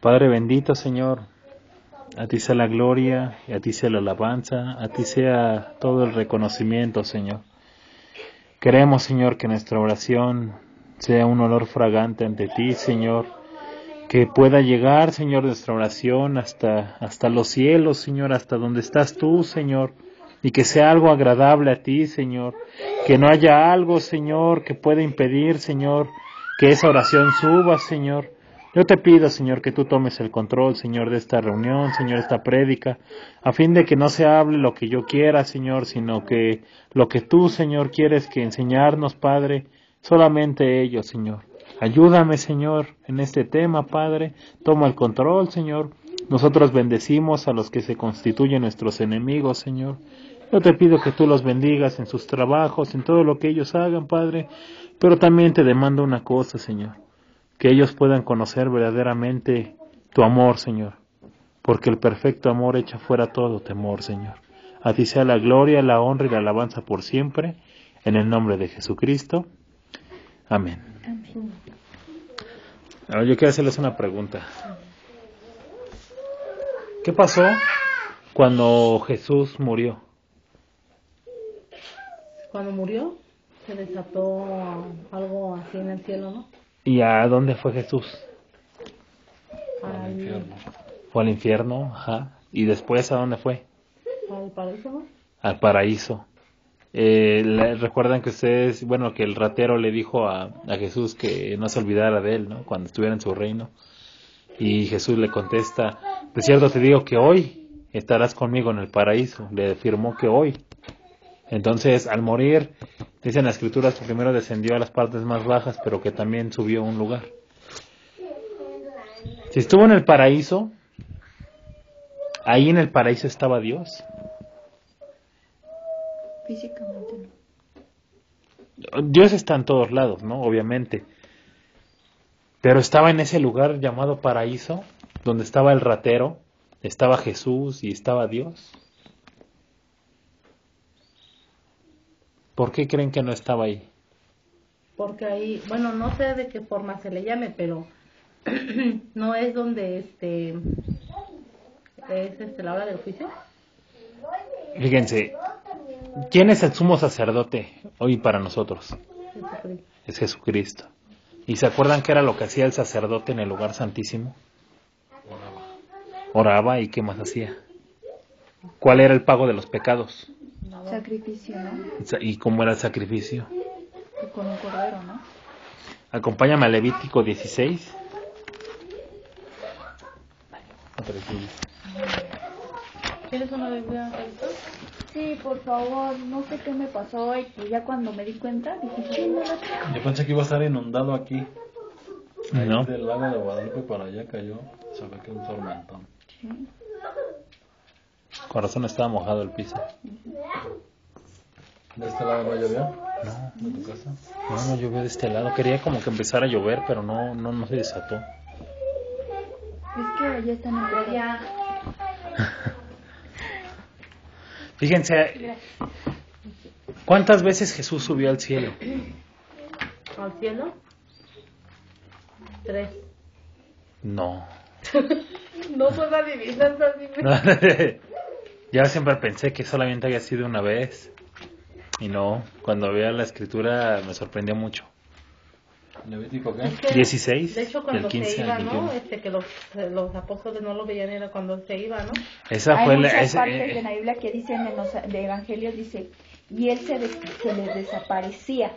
Padre bendito, Señor, a ti sea la gloria, y a ti sea la alabanza, a ti sea todo el reconocimiento, Señor. Queremos, Señor, que nuestra oración sea un olor fragante ante ti, Señor, que pueda llegar, Señor, nuestra oración hasta los cielos, Señor, hasta donde estás tú, Señor, y que sea algo agradable a ti, Señor, que no haya algo, Señor, que pueda impedir, Señor, que esa oración suba, Señor. Yo te pido, Señor, que tú tomes el control, Señor, de esta reunión, Señor, esta prédica, a fin de que no se hable lo que yo quiera, Señor, sino que lo que tú, Señor, quieres que enseñarnos, Padre, solamente ello, Señor. Ayúdame, Señor, en este tema, Padre. Toma el control, Señor. Nosotros bendecimos a los que se constituyen nuestros enemigos, Señor. Yo te pido que tú los bendigas en sus trabajos, en todo lo que ellos hagan, Padre. Pero también te demando una cosa, Señor. Que ellos puedan conocer verdaderamente tu amor, Señor. Porque el perfecto amor echa fuera todo temor, Señor. A ti sea la gloria, la honra y la alabanza por siempre. En el nombre de Jesucristo. Amén. Amén. Ahora yo quiero hacerles una pregunta. ¿Qué pasó cuando Jesús murió? Cuando murió, se desató algo así en el cielo, ¿no? ¿Y a dónde fue Jesús? Al infierno. Fue al infierno, ajá. ¿Y después a dónde fue? Al paraíso, ¿no? Al paraíso. Recuerdan que ustedes, bueno, que el ratero le dijo a Jesús que no se olvidara de él, ¿no? Cuando estuviera en su reino. Y Jesús le contesta, de cierto te digo que hoy estarás conmigo en el paraíso. Le afirmó que hoy. Entonces, al morir, dicen las escrituras que primero descendió a las partes más bajas, pero que también subió a un lugar. Si estuvo en el paraíso, ahí en el paraíso estaba Dios. Físicamente no. Dios está en todos lados, ¿no? Obviamente. Pero estaba en ese lugar llamado paraíso, donde estaba el ratero, estaba Jesús y estaba Dios. ¿Por qué creen que no estaba ahí? Porque ahí, bueno, no sé de qué forma se le llame, pero no es donde es la hora del juicio. Fíjense, ¿quién es el sumo sacerdote hoy para nosotros? Jesucristo. Es Jesucristo. ¿Y se acuerdan qué era lo que hacía el sacerdote en el lugar santísimo? Oraba. ¿Y qué más hacía? ¿Cuál era el pago de los pecados? Sacrificio, ¿no? ¿Y cómo era el sacrificio? Con un cordero, ¿no? Acompáñame a Levítico 16. ¿Quieres una bebida? Sí, por favor, no sé qué me pasó y que ya cuando me di cuenta dije, ¿qué no la tengo? Yo pensé que iba a estar inundado aquí. Ahí No. del lado de Guadalupe para allá cayó. Se ve que un tormentón. Sí. Con razón estaba mojado el piso. ¿De este lado no llovió? No, ¿De tu casa? no llovió de este lado. Quería como que empezara a llover, pero no se desató. Es que allá están en playa. Fíjense, ¿cuántas veces Jesús subió al cielo? ¿Al cielo? 3. No. No puedo adivinar así. Ya siempre pensé que solamente había sido una vez. Y no, cuando veía la escritura me sorprendió mucho. ¿Levítico qué? Es que, 16, de hecho, cuando del 15 se iba, al ¿no? 21. Que los apóstoles no lo veían, era cuando se iba, ¿no? Esa Hay fue muchas partes de la Biblia que dicen en los de evangelios, dice, y él se les desaparecía.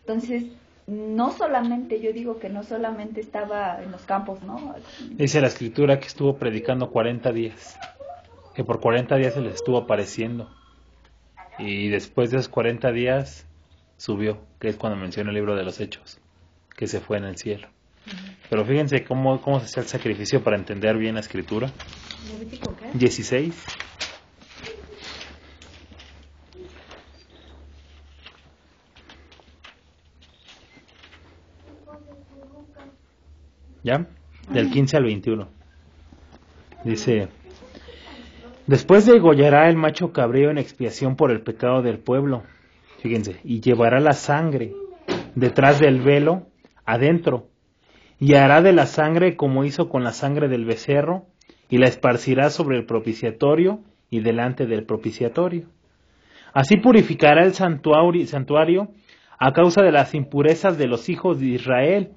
Entonces, no solamente, yo digo que no solamente estaba en los campos, ¿no? Dice la escritura que estuvo predicando 40 días. Que por 40 días se les estuvo apareciendo. Y después de esos 40 días subió, que es cuando menciona el libro de los Hechos, que se fue en el cielo. Pero fíjense cómo se hacía el sacrificio para entender bien la escritura. ¿Levítico qué? 16. ¿Ya? Del 15 al 21. Dice: después degollará el macho cabrío en expiación por el pecado del pueblo. Fíjense, y llevará la sangre detrás del velo adentro, y hará de la sangre como hizo con la sangre del becerro, y la esparcirá sobre el propiciatorio y delante del propiciatorio. Así purificará el santuario a causa de las impurezas de los hijos de Israel,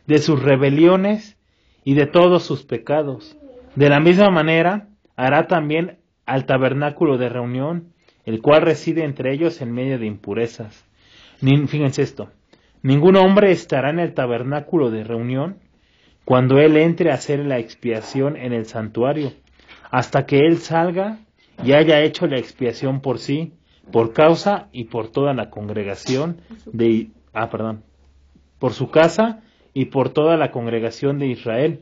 de sus rebeliones y de todos sus pecados. De la misma manera hará también al tabernáculo de reunión, el cual reside entre ellos en medio de impurezas. Fíjense esto, ningún hombre estará en el tabernáculo de reunión cuando él entre a hacer la expiación en el santuario, hasta que él salga y haya hecho la expiación por sí, por causa y por toda la congregación por su casa y por toda la congregación de Israel.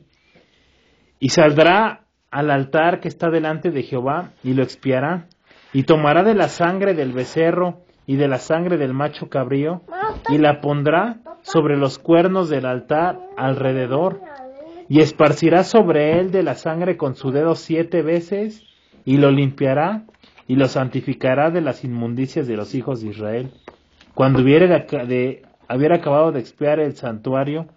Y saldrá al altar que está delante de Jehová y lo expiará, y tomará de la sangre del becerro y de la sangre del macho cabrío, y la pondrá sobre los cuernos del altar alrededor, y esparcirá sobre él de la sangre con su dedo 7 veces, y lo limpiará, y lo santificará de las inmundicias de los hijos de Israel. Cuando hubiera acabado de expiar el santuario,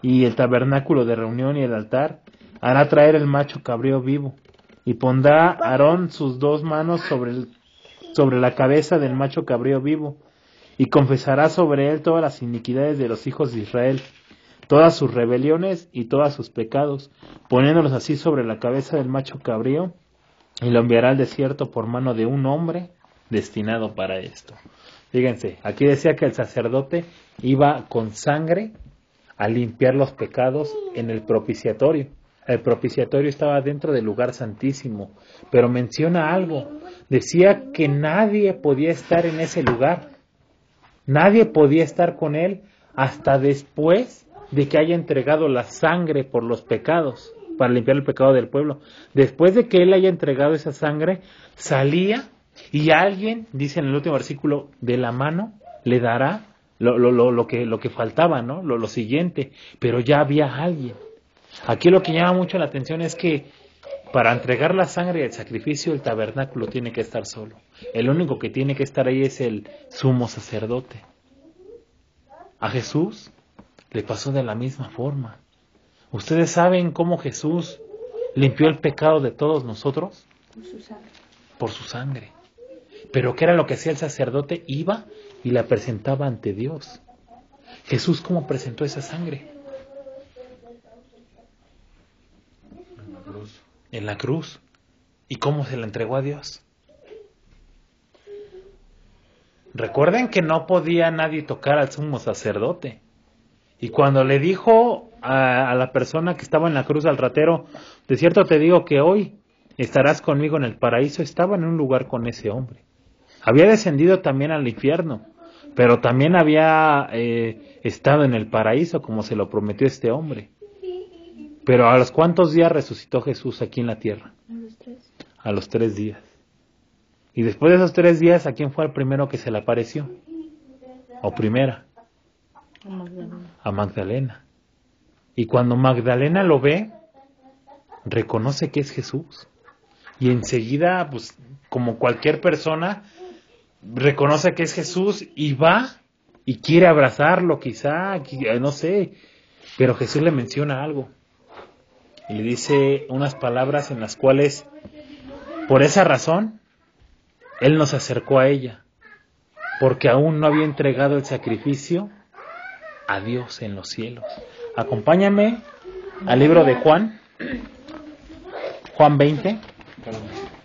y el tabernáculo de reunión y el altar, hará traer el macho cabrío vivo, y pondrá Aarón sus 2 manos sobre la cabeza del macho cabrío vivo, y confesará sobre él todas las iniquidades de los hijos de Israel, todas sus rebeliones y todos sus pecados, poniéndolos así sobre la cabeza del macho cabrío, y lo enviará al desierto por mano de un hombre destinado para esto. Fíjense, aquí decía que el sacerdote iba con sangre a limpiar los pecados en el propiciatorio. El propiciatorio estaba dentro del lugar santísimo, pero menciona algo. Decía que nadie podía estar en ese lugar. Nadie podía estar con él hasta después de que haya entregado la sangre por los pecados, para limpiar el pecado del pueblo. Después de que él haya entregado esa sangre, salía y alguien, dice en el último versículo, de la mano le dará lo que faltaba, ¿no? Lo siguiente, pero ya había alguien. Aquí lo que llama mucho la atención es que para entregar la sangre y el sacrificio, el tabernáculo tiene que estar solo. El único que tiene que estar ahí es el sumo sacerdote. A Jesús le pasó de la misma forma. ¿Ustedes saben cómo Jesús limpió el pecado de todos nosotros? Por su sangre. Por su sangre. Pero ¿qué era lo que hacía el sacerdote? Iba y la presentaba ante Dios. Jesús, ¿cómo presentó esa sangre? En la cruz. ¿Y cómo se la entregó a Dios? Recuerden que no podía nadie tocar al sumo sacerdote. Y cuando le dijo a la persona que estaba en la cruz, al ratero, de cierto te digo que hoy estarás conmigo en el paraíso, estaba en un lugar con ese hombre. Había descendido también al infierno, pero también había estado en el paraíso como se lo prometió este hombre. Pero ¿a los cuántos días resucitó Jesús aquí en la tierra? A los 3. A los 3 días. Y después de esos 3 días, ¿a quién fue el primero que se le apareció? ¿O primera? A Magdalena. Y cuando Magdalena lo ve, reconoce que es Jesús. Y enseguida, pues, como cualquier persona, reconoce que es Jesús y va y quiere abrazarlo, quizá, no sé. Pero Jesús le menciona algo. Y le dice unas palabras en las cuales, por esa razón, Él nos acercó a ella, porque aún no había entregado el sacrificio a Dios en los cielos. Acompáñame al libro de Juan, Juan 20.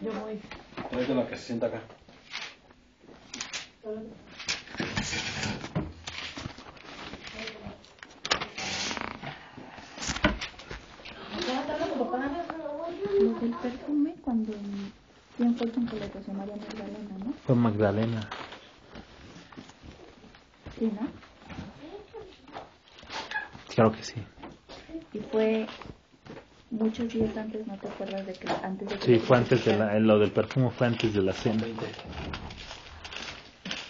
Yo voy. Tráete la que se sienta acá. Lo del perfume, cuando... ¿Quién fue quien se le pasó? María Magdalena, ¿no? Fue Magdalena. Sí, ¿no? Claro que sí. Y fue muchos días antes, ¿no te acuerdas de que antes de que Sí, fue antes de lo del perfume fue antes de la cena.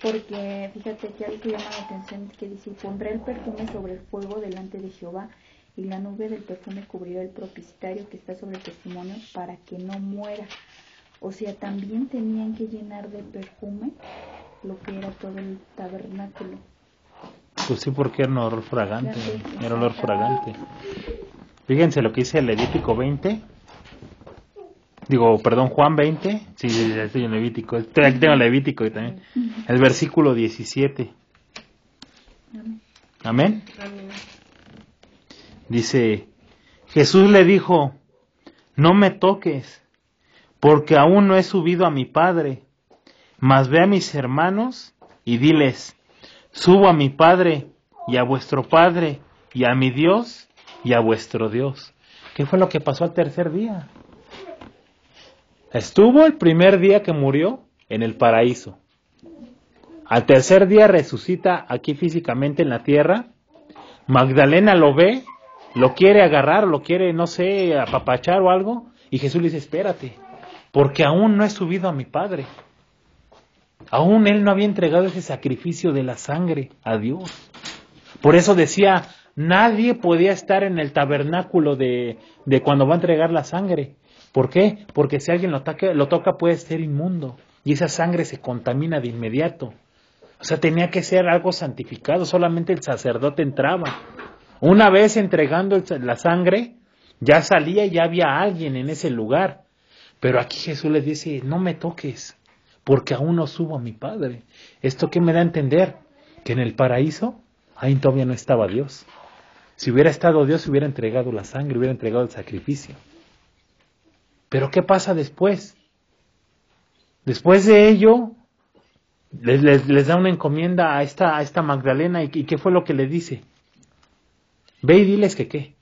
Porque fíjate que algo que llama la atención es que dice, pondré el perfume sobre el fuego delante de Jehová, y la nube del perfume cubrirá el propiciatorio que está sobre el testimonio para que no muera. O sea, también tenían que llenar de perfume lo que era todo el tabernáculo. Pues sí, porque era un olor fragante. Ya sé. Era olor fragante. Fíjense lo que dice Levítico 20. Digo, perdón, Juan 20. Sí, ya estoy en Levítico. Aquí tengo Levítico y también. El versículo 17. Amén. Amén. Dice, Jesús le dijo, no me toques, porque aún no he subido a mi Padre, mas ve a mis hermanos y diles, subo a mi Padre y a vuestro Padre y a mi Dios y a vuestro Dios. ¿Qué fue lo que pasó al tercer día? Estuvo el primer día que murió en el paraíso. Al tercer día resucita aquí físicamente en la tierra. Magdalena lo ve, lo quiere agarrar, lo quiere, no sé, apapachar o algo. Y Jesús le dice, espérate, porque aún no he subido a mi Padre. Aún Él no había entregado ese sacrificio de la sangre a Dios. Por eso decía, nadie podía estar en el tabernáculo de cuando va a entregar la sangre. ¿Por qué? Porque si alguien lo toca puede ser inmundo. Y esa sangre se contamina de inmediato. O sea, tenía que ser algo santificado. Solamente el sacerdote entraba. Una vez entregando la sangre, ya salía y ya había alguien en ese lugar. Pero aquí Jesús les dice, no me toques, porque aún no subo a mi Padre. ¿Esto qué me da a entender? Que en el paraíso, ahí todavía no estaba Dios. Si hubiera estado Dios, hubiera entregado la sangre, hubiera entregado el sacrificio. Pero ¿qué pasa después? Después de ello, les da una encomienda a esta Magdalena. ¿Y qué fue lo que le dice? Ve y diles que ¿qué?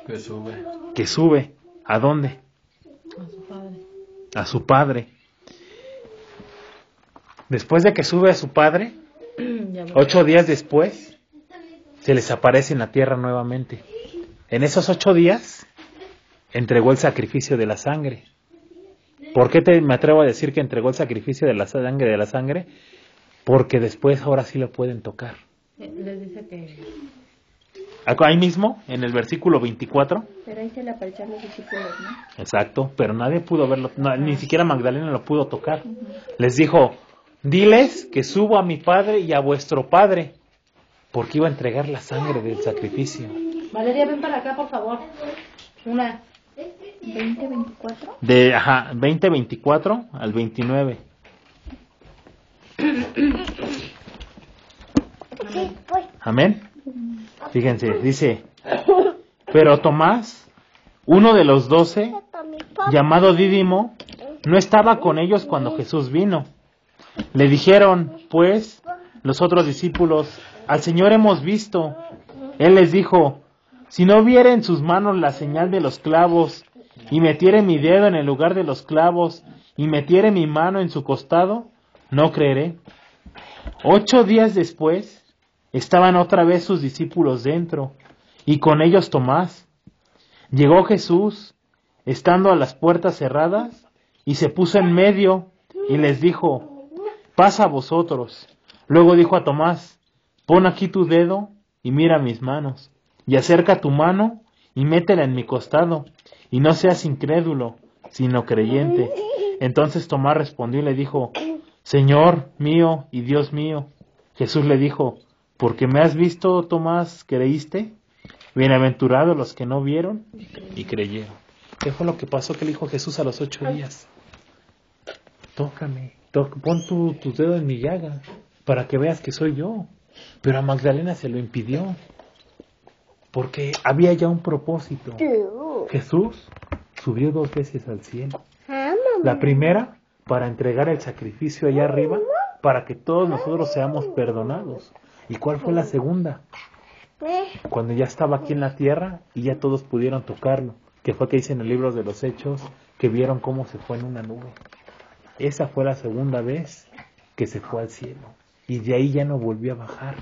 Que sube. Que sube. ¿A dónde? A su Padre. A su Padre. Después de que sube a su Padre, Ya ves. 8 días después, se les aparece en la tierra nuevamente. En esos 8 días, entregó el sacrificio de la sangre. ¿Por qué me atrevo a decir que entregó el sacrificio de la sangre? Porque después ahora sí lo pueden tocar. Les dice que... Ahí mismo, en el versículo 24. Pero ahí se le aparecieron los discípulos, ¿no? Exacto, pero nadie pudo verlo, ni siquiera Magdalena lo pudo tocar. Les dijo, diles que subo a mi Padre y a vuestro Padre, porque iba a entregar la sangre del sacrificio. Valeria, ven para acá, por favor. Una. 20-24. De 20:24 al 29. Amén. Fíjense, dice, pero Tomás, uno de los 12, llamado Dídimo, no estaba con ellos cuando Jesús vino. Le dijeron, pues, los otros discípulos, al Señor hemos visto. Él les dijo, si no viere en sus manos la señal de los clavos, y metiere mi dedo en el lugar de los clavos, y metiere mi mano en su costado, no creeré. 8 días después, estaban otra vez sus discípulos dentro, y con ellos Tomás. Llegó Jesús, estando a las puertas cerradas, y se puso en medio, y les dijo, pasa a vosotros. Luego dijo a Tomás, pon aquí tu dedo, y mira mis manos, y acerca tu mano, y métela en mi costado, y no seas incrédulo, sino creyente. Entonces Tomás respondió y le dijo, Señor mío y Dios mío. Jesús le dijo, porque me has visto, Tomás, ¿creíste? Bienaventurados los que no vieron y creyeron. ¿Qué fue lo que pasó que le dijo Jesús a los 8 días? Tócame, pon tu dedo en mi llaga para que veas que soy yo. Pero a Magdalena se lo impidió, porque había ya un propósito. Jesús subió 2 veces al cielo. La primera, para entregar el sacrificio allá arriba, para que todos nosotros seamos perdonados. ¿Y cuál fue la segunda? Cuando ya estaba aquí en la tierra y ya todos pudieron tocarlo, que fue que dice en el libro de los Hechos, que vieron cómo se fue en una nube. Esa fue la segunda vez que se fue al cielo, y de ahí ya no volvió a bajar.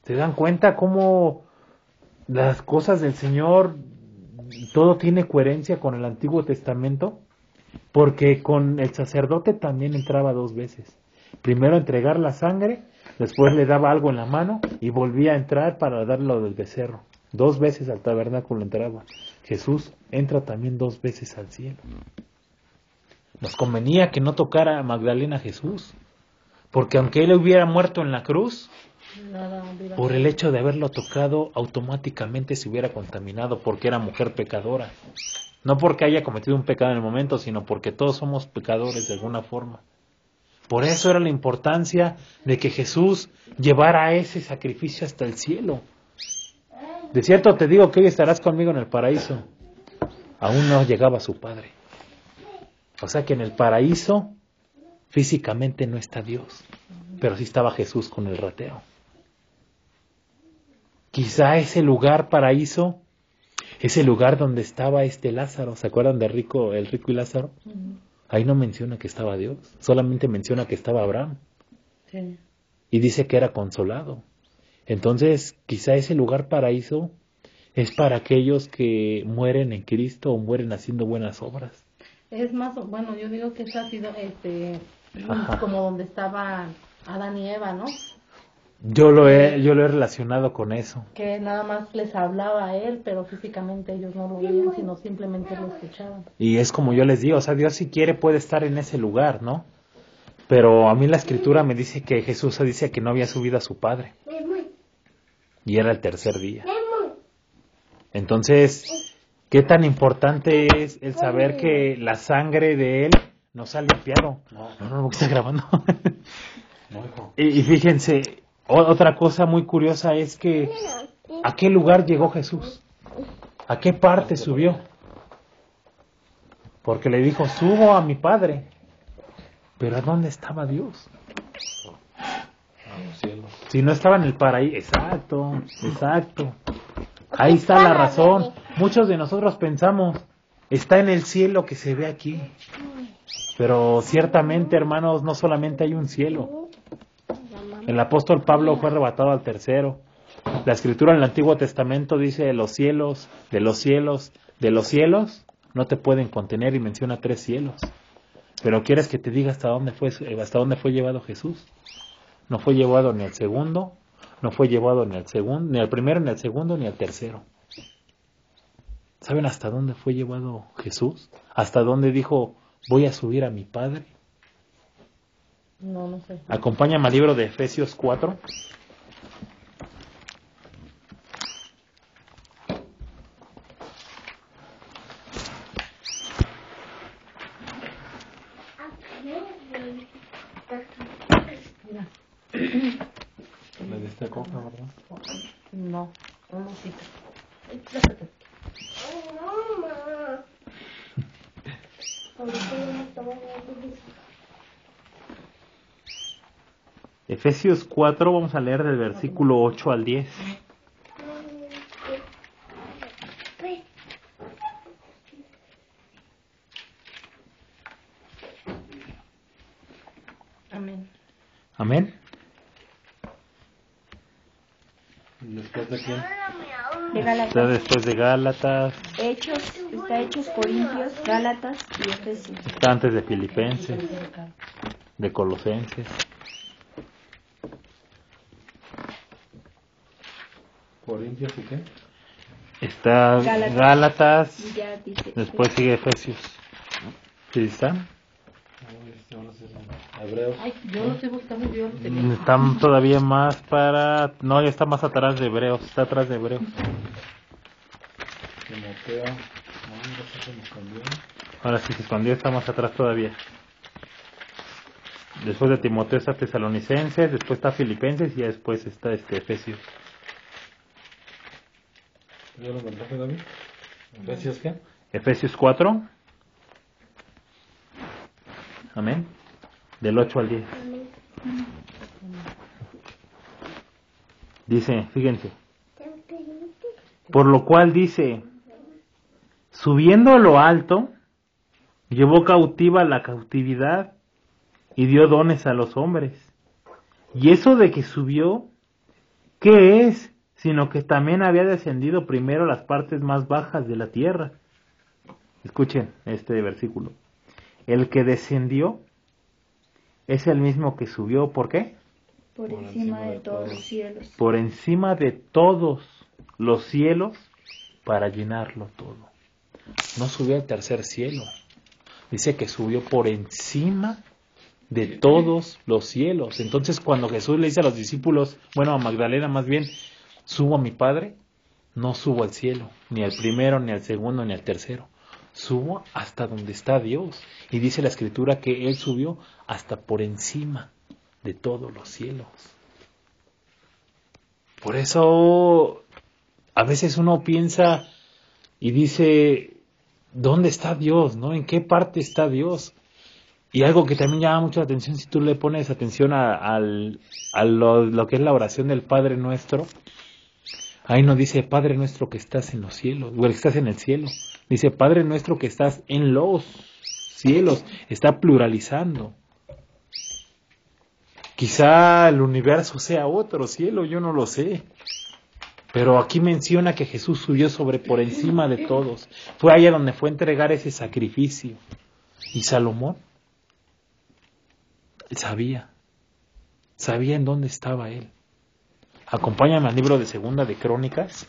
¿Se dan cuenta cómo las cosas del Señor, todo tiene coherencia con el Antiguo Testamento? Porque con el sacerdote también entraba 2 veces. Primero a entregar la sangre, después le daba algo en la mano y volvía a entrar para darle lo del becerro. 2 veces al tabernáculo entraba. Jesús entra también 2 veces al cielo. Nos convenía que no tocara a Magdalena a Jesús, Porque aunque él hubiera muerto en la cruz, Nada, hubiera- por el hecho de haberlo tocado, automáticamente se hubiera contaminado porque era mujer pecadora. No porque haya cometido un pecado en el momento, sino porque todos somos pecadores de alguna forma. Por eso era la importancia de que Jesús llevara ese sacrificio hasta el cielo. De cierto te digo que hoy estarás conmigo en el paraíso. Aún no llegaba su Padre. O sea que en el paraíso físicamente no está Dios, pero sí estaba Jesús con el ratero. Quizá ese lugar paraíso es el lugar donde estaba Lázaro. ¿Se acuerdan de el rico y Lázaro? Ujú. Ahí no menciona que estaba Dios, solamente menciona que estaba Abraham. Sí. Y dice que era consolado. Entonces, quizá ese lugar paraíso es para aquellos que mueren en Cristo o mueren haciendo buenas obras. Es más, bueno, yo digo que eso ha sido Ajá. como donde estaban Adán y Eva, ¿no? Yo lo he relacionado con eso. Que nada más les hablaba a él, pero físicamente ellos no lo veían, sino simplemente lo escuchaban. Y es como yo les digo, o sea, Dios si quiere puede estar en ese lugar, ¿no? Pero a mí la escritura me dice que Jesús dice que no había subido a su Padre. Y era el tercer día. Entonces, ¿qué tan importante es el saber que la sangre de Él nos ha limpiado? No, está grabando. No, hijo. Y fíjense, otra cosa muy curiosa es que ¿a qué lugar llegó Jesús? ¿A qué parte subió? Porque le dijo, subo a mi Padre. Pero ¿a dónde estaba Dios? A los cielos. Si no estaba en el paraíso. Exacto. Ahí está la razón. Muchos de nosotros pensamos, está en el cielo que se ve aquí. Pero ciertamente, hermanos, no solamente hay un cielo. El apóstol Pablo fue arrebatado al tercero. La escritura en el Antiguo Testamento dice de los cielos, de los cielos, de los cielos, no te pueden contener y menciona 3 cielos. Pero ¿quieres que te diga hasta dónde fue llevado Jesús? No fue llevado ni al segundo, no fue llevado ni al primero, ni al segundo, ni al tercero. ¿Saben hasta dónde fue llevado Jesús? ¿Hasta dónde dijo, voy a subir a mi Padre? No sé. Acompáñame al libro de Efesios 4. Mira. Le diste coca, ¿verdad? No, un osito. Efesios 4, vamos a leer del versículo 8 al 10. Amén. Amén. ¿Después de quién? De Está Gálatas. después de Gálatas, Está Hechos, Corintios, Gálatas y Efesios. está antes de Filipenses, de Colosenses. ¿Corintios y qué? Está Gálatas, Y ya dice. después sigue Efesios. ¿Sí están? Ahora sí, Hebreos. Ay, yo lo estoy buscando, yo lo tenía. Están todavía más para... No, ya está más atrás de Hebreos, está atrás de Hebreos. Timoteo. No, no sé si me escondió. Ahora sí se escondió, está más atrás todavía. Después de Timoteo está Tesalonicenses, después está Filipenses y ya después está Efesios. ¿Yo lo encontraste, David? ¿Efesios qué? Efesios 4. Amén. Del 8 al 10. Dice, fíjense. Por lo cual dice, subiendo a lo alto, llevó cautiva la cautividad y dio dones a los hombres. Y eso de que subió, ¿qué es? Sino que también había descendido primero a las partes más bajas de la tierra. Escuchen este versículo. El que descendió es el mismo que subió, ¿por qué? Por encima de todos los cielos. Por encima de todos los cielos para llenarlo todo. No subió al tercer cielo. Dice que subió por encima de todos los cielos. Entonces cuando Jesús le dice a los discípulos, bueno, a Magdalena más bien, subo a mi Padre, no subo al cielo, ni al primero, ni al segundo, ni al tercero. Subo hasta donde está Dios. Y dice la Escritura que Él subió hasta por encima de todos los cielos. Por eso a veces uno piensa y dice, ¿dónde está Dios? ¿No? ¿En qué parte está Dios? Y algo que también llama mucho la atención, si tú le pones atención a lo que es la oración del Padre Nuestro, ahí no dice Padre Nuestro que estás en los cielos, o que estás en el cielo. Dice Padre Nuestro que estás en los cielos. Está pluralizando. Quizá el universo sea otro cielo, yo no lo sé. Pero aquí menciona que Jesús subió por encima de todos. Fue allá donde fue a entregar ese sacrificio. Y Salomón sabía en dónde estaba él. Acompáñame al libro de Segunda de Crónicas.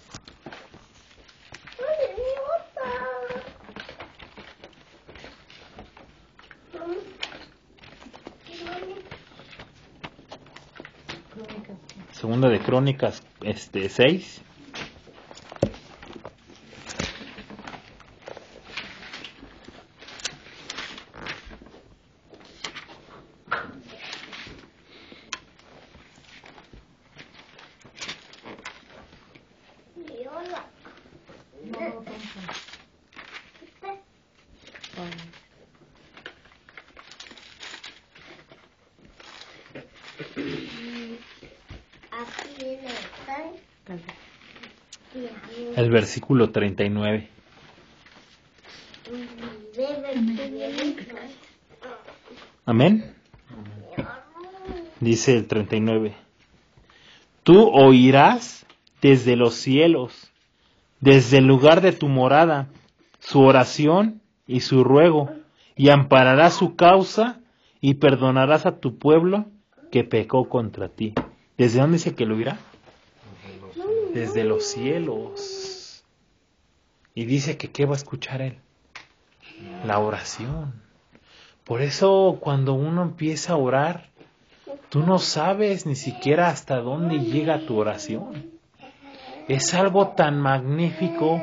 Segunda de Crónicas 6. El versículo 39. Amén. Dice el 39. Tú oirás desde los cielos, desde el lugar de tu morada, su oración y su ruego, y ampararás su causa y perdonarás a tu pueblo que pecó contra ti. ¿Desde dónde dice que lo oirá? Desde los cielos. Y dice que ¿qué va a escuchar él? La oración. Por eso cuando uno empieza a orar, tú no sabes ni siquiera hasta dónde llega tu oración. Es algo tan magnífico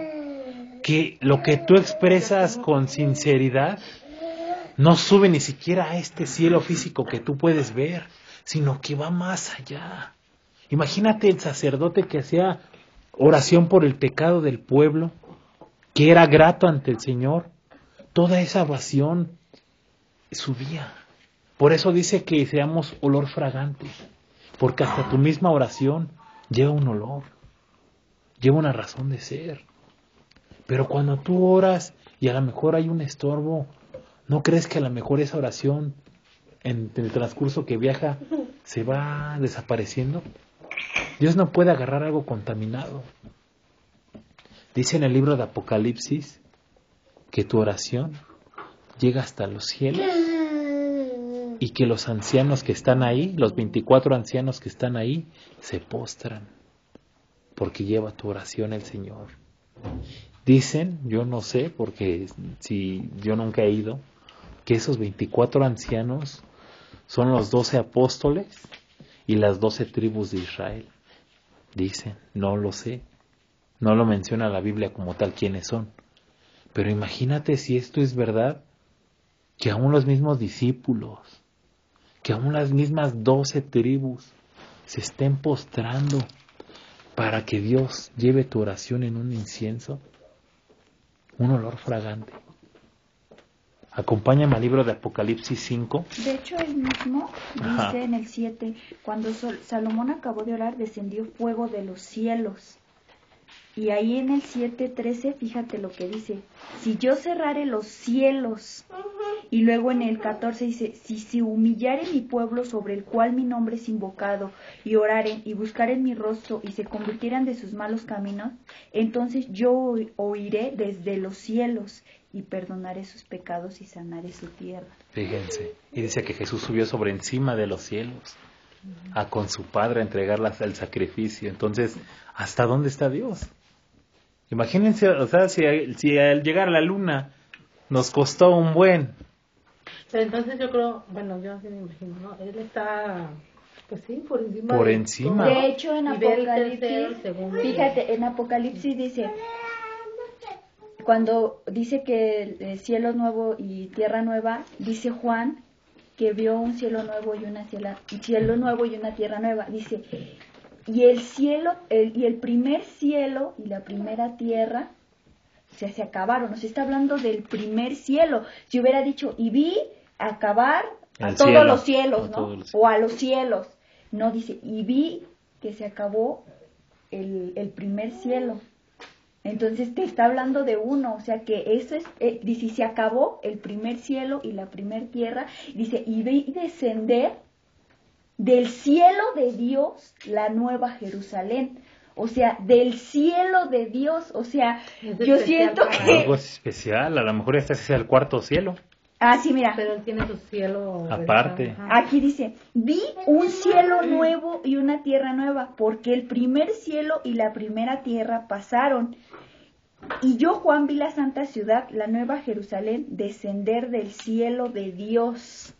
que lo que tú expresas con sinceridad no sube ni siquiera a este cielo físico que tú puedes ver, sino que va más allá. Imagínate el sacerdote que hacía oración por el pecado del pueblo, que era grato ante el Señor. Toda esa oración subía. Por eso dice que seamos olor fragante, porque hasta tu misma oración lleva un olor, lleva una razón de ser. Pero cuando tú oras y a lo mejor hay un estorbo, ¿no crees que a lo mejor esa oración en el transcurso que viaja se va desapareciendo? Dios no puede agarrar algo contaminado. Dice en el libro de Apocalipsis que tu oración llega hasta los cielos y que los ancianos que están ahí, los 24 ancianos que están ahí, se postran porque lleva tu oración el Señor. Dicen, yo no sé, porque si yo nunca he ido, que esos 24 ancianos son los 12 apóstoles y las 12 tribus de Israel. Dicen, no lo sé, no lo menciona la Biblia como tal quiénes son. Pero imagínate si esto es verdad, que aún los mismos discípulos, que aún las mismas 12 tribus se estén postrando para que Dios lleve tu oración en un incienso, un olor fragante. Acompáñame al libro de Apocalipsis 5. De hecho, él mismo dice en el 7, cuando Salomón acabó de orar, descendió fuego de los cielos. Y ahí en el 7:13, fíjate lo que dice, si yo cerrare los cielos, y luego en el 14 dice, si se humillare mi pueblo sobre el cual mi nombre es invocado, y oraren y buscaren mi rostro, y se convirtieran de sus malos caminos, entonces yo oiré desde los cielos, y perdonaré sus pecados y sanaré su tierra. Fíjense, y dice que Jesús subió sobre encima de los cielos, a con su Padre a entregarlas al sacrificio. Entonces, ¿hasta dónde está Dios? Imagínense, o sea, si al llegar a la luna nos costó un buen, Pero entonces yo creo, bueno, yo así me imagino, ¿no? Él está, pues sí, por encima. Por de encima. todo. De hecho, en Y ve el Apocalipsis, tercero, el segundo. fíjate, en Apocalipsis dice, cuando dice que el cielo nuevo y tierra nueva, dice Juan que vio un cielo nuevo y cielo nuevo y una tierra nueva. Dice, y el cielo, y el primer cielo y la primera tierra, o sea, se acabaron. Nos está hablando del primer cielo. Si hubiera dicho, y vi acabar a El todos cielo, los cielos, a ¿no? todos los- O a los cielos. No, dice, y vi que se acabó el primer cielo. Entonces te está hablando de uno, o sea que eso es, dice, se acabó el primer cielo y la primer tierra, dice, y vi descender del cielo de Dios la nueva Jerusalén, o sea, del cielo de Dios, o sea, Es yo especial siento para que... Algo especial, a lo mejor este es el cuarto cielo. Ah, sí, mira, Pero él tiene su cielo. Aparte. Ajá. aquí dice, vi un cielo nuevo y una tierra nueva, porque el primer cielo y la primera tierra pasaron. Y yo, Juan, vi la santa ciudad, la nueva Jerusalén, descender del cielo de Dios.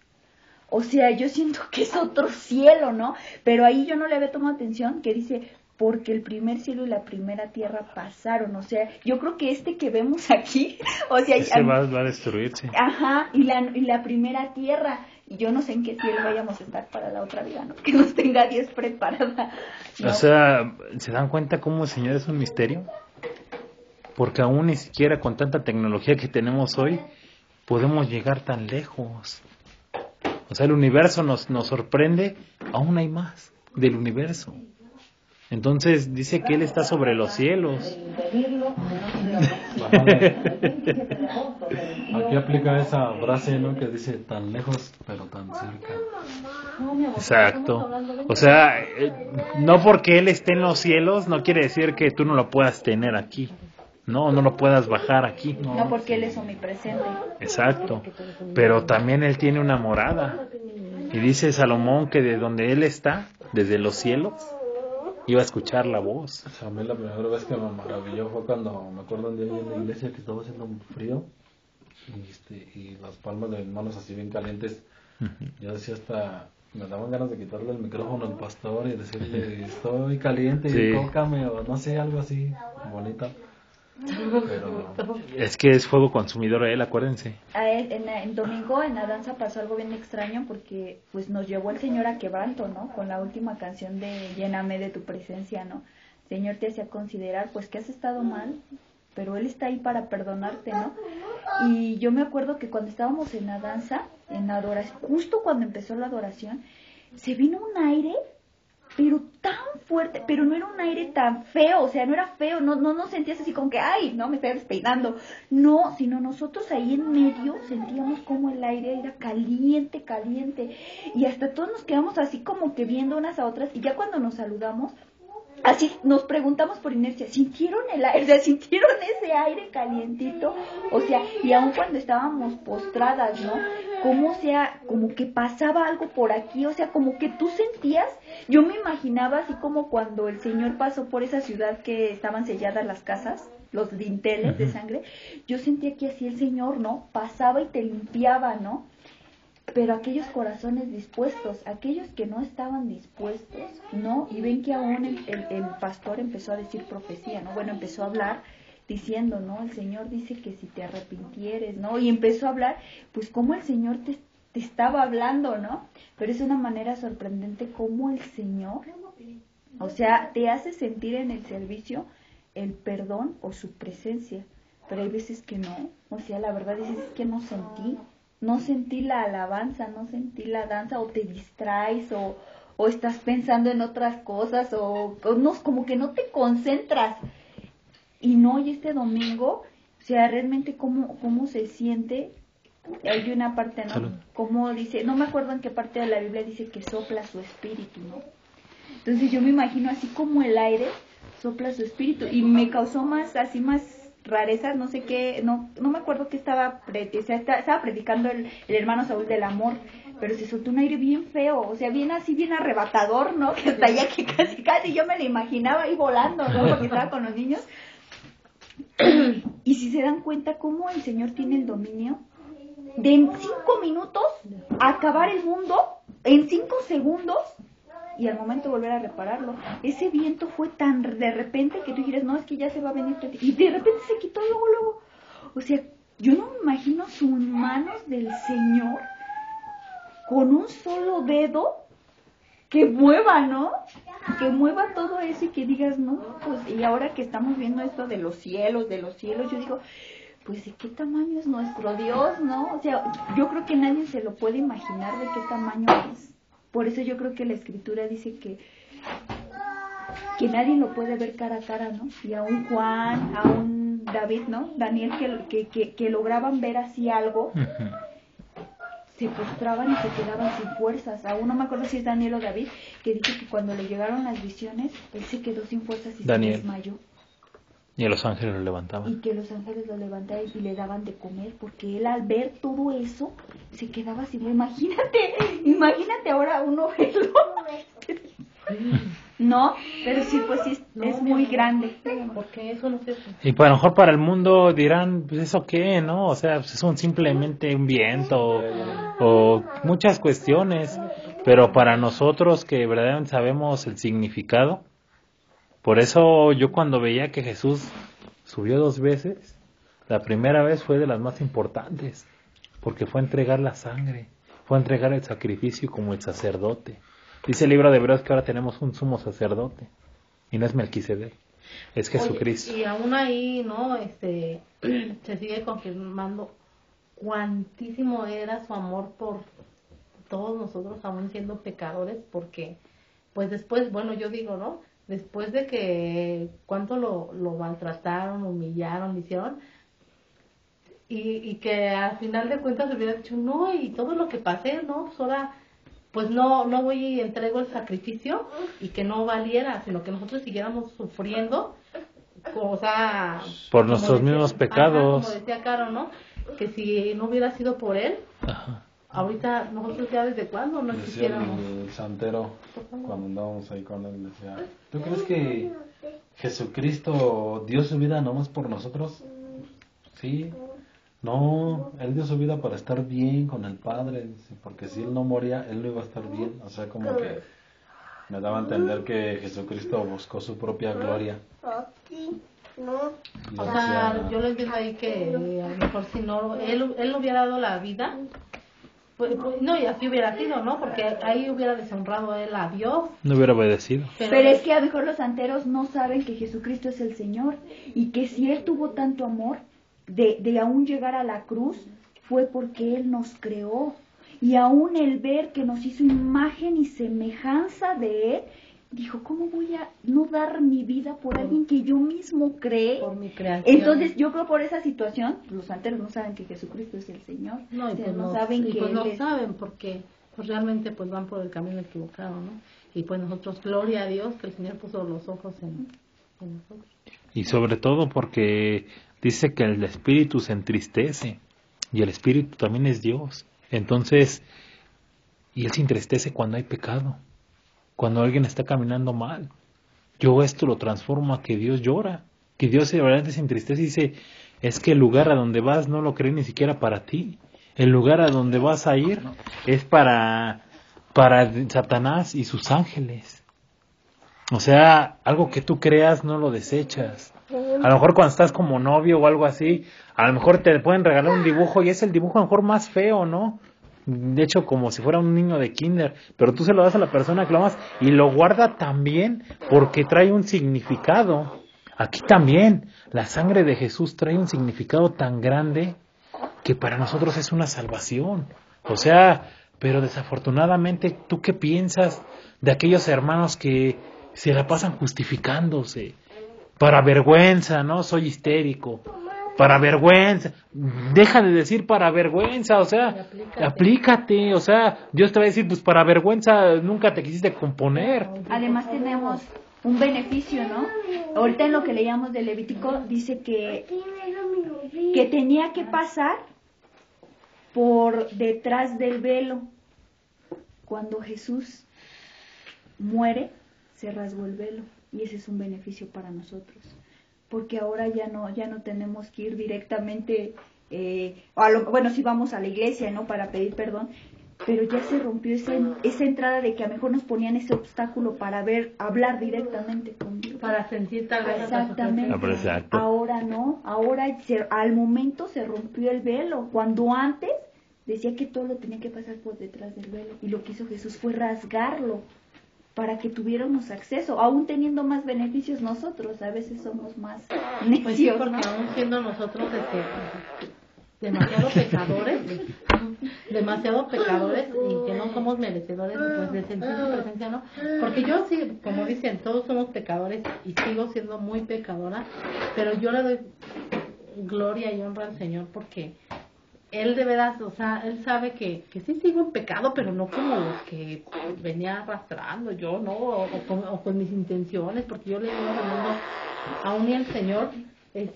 O sea, yo siento que es otro cielo, ¿no? Pero ahí yo no le había tomado atención, que dice, porque el primer cielo y la primera tierra pasaron. O sea, yo creo que este que vemos aquí, o sea... Ese va a destruirse. Ajá, y la primera tierra. Y yo no sé en qué cielo vayamos a estar para la otra vida, ¿no? Que nos tenga Dios preparada, ¿no? O sea, ¿se dan cuenta cómo el Señor es un misterio? Porque aún ni siquiera con tanta tecnología que tenemos hoy podemos llegar tan lejos. O sea, el universo nos sorprende, aún hay más del universo. Entonces dice que Él está sobre los cielos. Aquí aplica esa frase, ¿no? Que dice tan lejos pero tan cerca. Exacto. O sea, no porque Él esté en los cielos no quiere decir que tú no lo puedas tener aquí. No lo puedas bajar aquí. No porque Él es omnipresente. Exacto. Pero también Él tiene una morada. Y dice Salomón que de donde Él está, desde los cielos, iba a escuchar la voz. O sea, a mí la primera vez que me maravilló fue cuando me acuerdo un día ahí en la iglesia que estaba haciendo un frío y las palmas de mis manos así bien calientes. Yo decía hasta, me daban ganas de quitarle el micrófono al pastor y decirle, estoy caliente Sí. y tócame o no sé, algo así bonito. Pero Es que es fuego consumidor Él, acuérdense. En domingo en la danza pasó algo bien extraño porque pues nos llevó el Señor a quebranto, ¿no? Con la última canción de Lléname de tu presencia, ¿no? El Señor te hacía considerar pues que has estado mal, pero Él está ahí para perdonarte, ¿no? Y yo me acuerdo que cuando estábamos en la danza, en la adoración, justo cuando empezó la adoración, se vino un aire, pero tan fuerte, pero no era un aire tan feo, o sea, no era feo, no sentías así como que, ay, no, me estoy despeinando, no, sino nosotros ahí en medio sentíamos como el aire era caliente, y hasta todos nos quedamos así como que viendo unas a otras, y ya cuando nos saludamos, así nos preguntamos por inercia, ¿sintieron el aire? O sea, ¿sintieron ese aire calientito? O sea, y aun cuando estábamos postradas, ¿no? Como sea, como que pasaba algo por aquí, o sea, como que tú sentías, yo me imaginaba así como cuando el Señor pasó por esa ciudad que estaban selladas las casas, los dinteles de sangre, yo sentía que así el Señor, ¿no? Pasaba y te limpiaba, ¿no? Pero aquellos corazones dispuestos, aquellos que no estaban dispuestos, ¿no? Y ven que aún el pastor empezó a decir profecía, ¿no? Bueno, empezó a hablar diciendo, ¿no? El Señor dice que si te arrepintieres, ¿no? Y empezó a hablar, pues cómo el Señor te estaba hablando, ¿no? Pero es una manera sorprendente cómo el Señor, o sea, te hace sentir en el servicio el perdón o su presencia. Pero hay veces que no, o sea, la verdad es que no sentí la alabanza, no sentí la danza, o te distraes, o estás pensando en otras cosas, o no, como que no te concentras. Y no, y este domingo, o sea, realmente cómo se siente, hay una parte, ¿no? Salud. Como dice, no me acuerdo en qué parte de la Biblia dice que sopla su espíritu, ¿no? Entonces yo me imagino así como el aire sopla su espíritu, y me causó más rarezas, no sé qué, no me acuerdo qué estaba predicando el hermano Saúl del amor, pero se soltó un aire bien feo, o sea, bien así, bien arrebatador, ¿no? Que hasta allá que casi yo me lo imaginaba ahí volando, ¿no? Porque estaba con los niños. Y si se dan cuenta cómo el Señor tiene el dominio, de en 5 minutos acabar el mundo, en 5 segundos, y al momento volver a repararlo. Ese viento fue tan de repente que tú dijeras, no, es que ya se va a venir, y de repente se quitó luego. O sea, yo no me imagino sus manos del Señor con un solo dedo que mueva, ¿no? Que mueva todo eso y que digas, no, pues, y ahora que estamos viendo esto de los cielos, yo digo, pues, ¿de qué tamaño es nuestro Dios, no? O sea, yo creo que nadie se lo puede imaginar de qué tamaño es. Por eso yo creo que la Escritura dice que nadie lo puede ver cara a cara, ¿no? Y a un Juan, a un David, ¿no? Daniel, que lograban ver así algo, se postraban y se quedaban sin fuerzas. Aún no me acuerdo si es Daniel o David, que dice que cuando le llegaron las visiones, él se quedó sin fuerzas y Daniel. se desmayó. Y a los ángeles lo levantaban. Y que los ángeles lo levantaban y le daban de comer, porque él al ver todo eso se quedaba así. Imagínate ahora uno verlo. No, pero sí, pues sí, es muy grande. Porque eso no se... Y a lo mejor para el mundo dirán, pues eso qué, ¿no? O sea, pues es simplemente un viento o muchas cuestiones. Pero para nosotros que verdaderamente sabemos el significado, por eso yo cuando veía que Jesús subió 2 veces, la primera vez fue de las más importantes, porque fue a entregar la sangre, fue a entregar el sacrificio como el sacerdote. Dice el libro de Hebreos que ahora tenemos un sumo sacerdote, y no es Melquisedec, es Jesucristo. Oye, y aún ahí, ¿no? Se sigue confirmando cuantísimo era su amor por todos nosotros, aún siendo pecadores, porque, pues después, bueno, yo digo, ¿no? Después de que cuánto lo maltrataron, humillaron, hicieron, y que al final de cuentas le hubiera dicho, no, y todo lo que pasé, ¿no? Pues ahora, pues no voy y entrego el sacrificio, y que no valiera, sino que nosotros siguiéramos sufriendo, o sea... Por nuestros mismos pecados. Como decía Caro, ¿no? Que si no hubiera sido por él, ahorita nosotros ya desde cuándo no Decía existiéramos. el santero, cuando andábamos ahí con él, decía, ¿tú crees que Jesucristo dio su vida nomás por nosotros? Sí. No, Él dio su vida para estar bien con el Padre, porque si Él no moría, Él no iba a estar bien. O sea, como que me daba a entender que Jesucristo buscó su propia gloria. O sea, yo lo entiendo ahí que a lo mejor si no, él no hubiera dado la vida, pues, no, y así hubiera sido, ¿no? Porque ahí hubiera deshonrado a él a Dios. No hubiera obedecido. Pero es que a lo mejor los santeros no saben que Jesucristo es el Señor, y que si Él tuvo tanto amor de aún llegar a la cruz, fue porque Él nos creó, y aún el ver que nos hizo imagen y semejanza de Él, dijo, ¿cómo voy a no dar mi vida por alguien que yo mismo creé? Por mi creación. Entonces yo creo por esa situación, los santeros no saben que Jesucristo es el Señor. No, y O sea, pues no saben que pues Él no es... saben porque pues realmente pues van por el camino equivocado, ¿no? Y pues nosotros, gloria a Dios, que el Señor puso los ojos en nosotros. Y sobre todo porque dice que el espíritu se entristece, y el espíritu también es Dios. Entonces, y Él se entristece cuando hay pecado, cuando alguien está caminando mal. Yo esto lo transformo a que Dios llora, que Dios de verdad se entristece y dice, es que el lugar a donde vas no lo creé ni siquiera para ti. El lugar a donde vas a ir es para Satanás y sus ángeles. O sea, algo que tú creas no lo desechas. A lo mejor cuando estás como novio o algo así, a lo mejor te pueden regalar un dibujo y es el dibujo a lo mejor más feo, ¿no? De hecho, como si fuera un niño de kinder, pero tú se lo das a la persona que lo amas y lo guarda también porque trae un significado. Aquí también, la sangre de Jesús trae un significado tan grande que para nosotros es una salvación. O sea, pero desafortunadamente, ¿tú qué piensas de aquellos hermanos que se la pasan justificándose? Para vergüenza, ¿no? Soy histérico. Para vergüenza. Deja de decir para vergüenza, o sea, aplícate. O sea, Dios te va a decir, pues para vergüenza nunca te quisiste componer. Además tenemos un beneficio, ¿no? Ahorita en lo que leíamos de Levítico dice que tenía que pasar por detrás del velo. Cuando Jesús muere, se rasgó el velo, y ese es un beneficio para nosotros, porque ahora ya no tenemos que ir directamente bueno, si vamos a la iglesia, ¿no? Para pedir perdón, pero ya se rompió esa entrada de que a lo mejor nos ponían ese obstáculo para hablar directamente con Dios. Para sentir tal vez. Exactamente. Exacto. Ahora no, ahora al momento se rompió el velo, cuando antes decía que todo lo tenía que pasar por detrás del velo, y lo que hizo Jesús fue rasgarlo para que tuviéramos acceso, aún teniendo más beneficios nosotros. A veces somos más necios, Pues sí, porque ¿no? aún siendo nosotros demasiado pecadores y que no somos merecedores pues, de sentir su presencia, ¿no? Porque yo sí, como dicen, todos somos pecadores y sigo siendo muy pecadora, pero yo le doy gloria y honra al Señor porque Él de veras, o sea, Él sabe que sí sigo en pecado, pero no como los que venía arrastrando yo, ¿no? O con mis intenciones, porque yo le digo al mundo, aún y el Señor, pues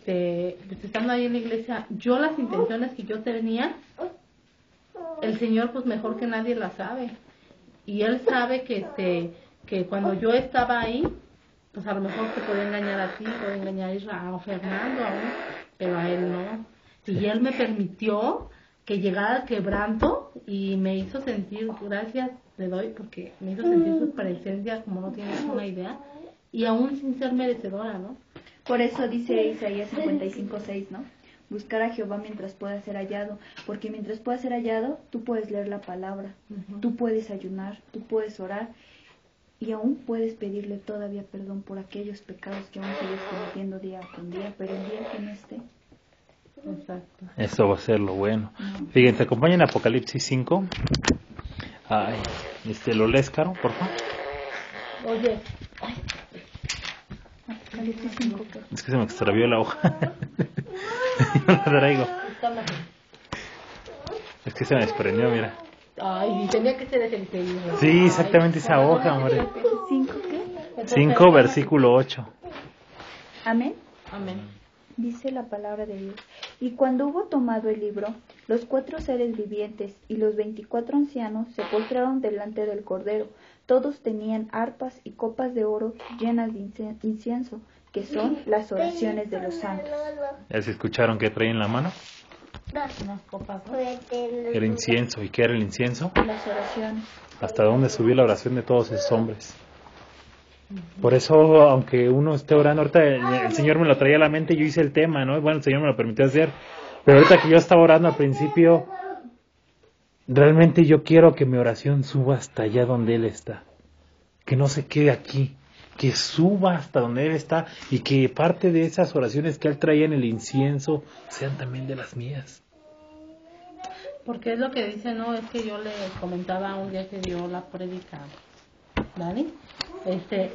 estando ahí en la iglesia, yo las intenciones que yo tenía, el Señor pues mejor que nadie las sabe. Y Él sabe que cuando yo estaba ahí, pues a lo mejor te podía engañar a ti, podía engañar a Israel, a Fernando aún, pero a Él no. Y Él me permitió que llegara al quebranto y me hizo sentir, gracias le doy, porque me hizo sentir su presencia como no tienes una idea, y aún sin ser merecedora, ¿no? Por eso dice Isaías 55:6, ¿no? Buscar a Jehová mientras pueda ser hallado, porque mientras pueda ser hallado, tú puedes leer la palabra, tú puedes ayunar, tú puedes orar, y aún puedes pedirle todavía perdón por aquellos pecados que aún sigues cometiendo día con día, pero el día que no esté. Exacto. Eso va a ser lo bueno. Fíjense, acompañen Apocalipsis 5. Ay, ¿lo lees, Caro, por favor? Oye, Apocalipsis 5, Es que se me extravió la hoja. Yo la traigo. Es que se me desprendió, mira. ay, tenía que ser ese libro. Sí, exactamente esa hoja, hombre. ¿5 qué? 5, versículo 8. Amén. Amén. Dice la palabra de Dios. Y cuando hubo tomado el libro, los 4 seres vivientes y los 24 ancianos se postraron delante del Cordero. Todos tenían arpas y copas de oro llenas de incienso, que son las oraciones de los santos. ¿Ya se escucharon que traen en la mano? Unas copas, ¿no? El incienso. ¿Y qué era el incienso? Las oraciones. Hasta dónde subió la oración de todos esos hombres. Por eso, aunque uno esté orando, ahorita el Señor me lo traía a la mente, yo hice el tema, ¿no? Bueno, el Señor me lo permitió hacer, pero ahorita que yo estaba orando al principio, realmente yo quiero que mi oración suba hasta allá donde Él está, que no se quede aquí, que suba hasta donde Él está y que parte de esas oraciones que Él traía en el incienso sean también de las mías. Porque es lo que dice, ¿no? Es que yo le comentaba un día que dio la prédica, Dani,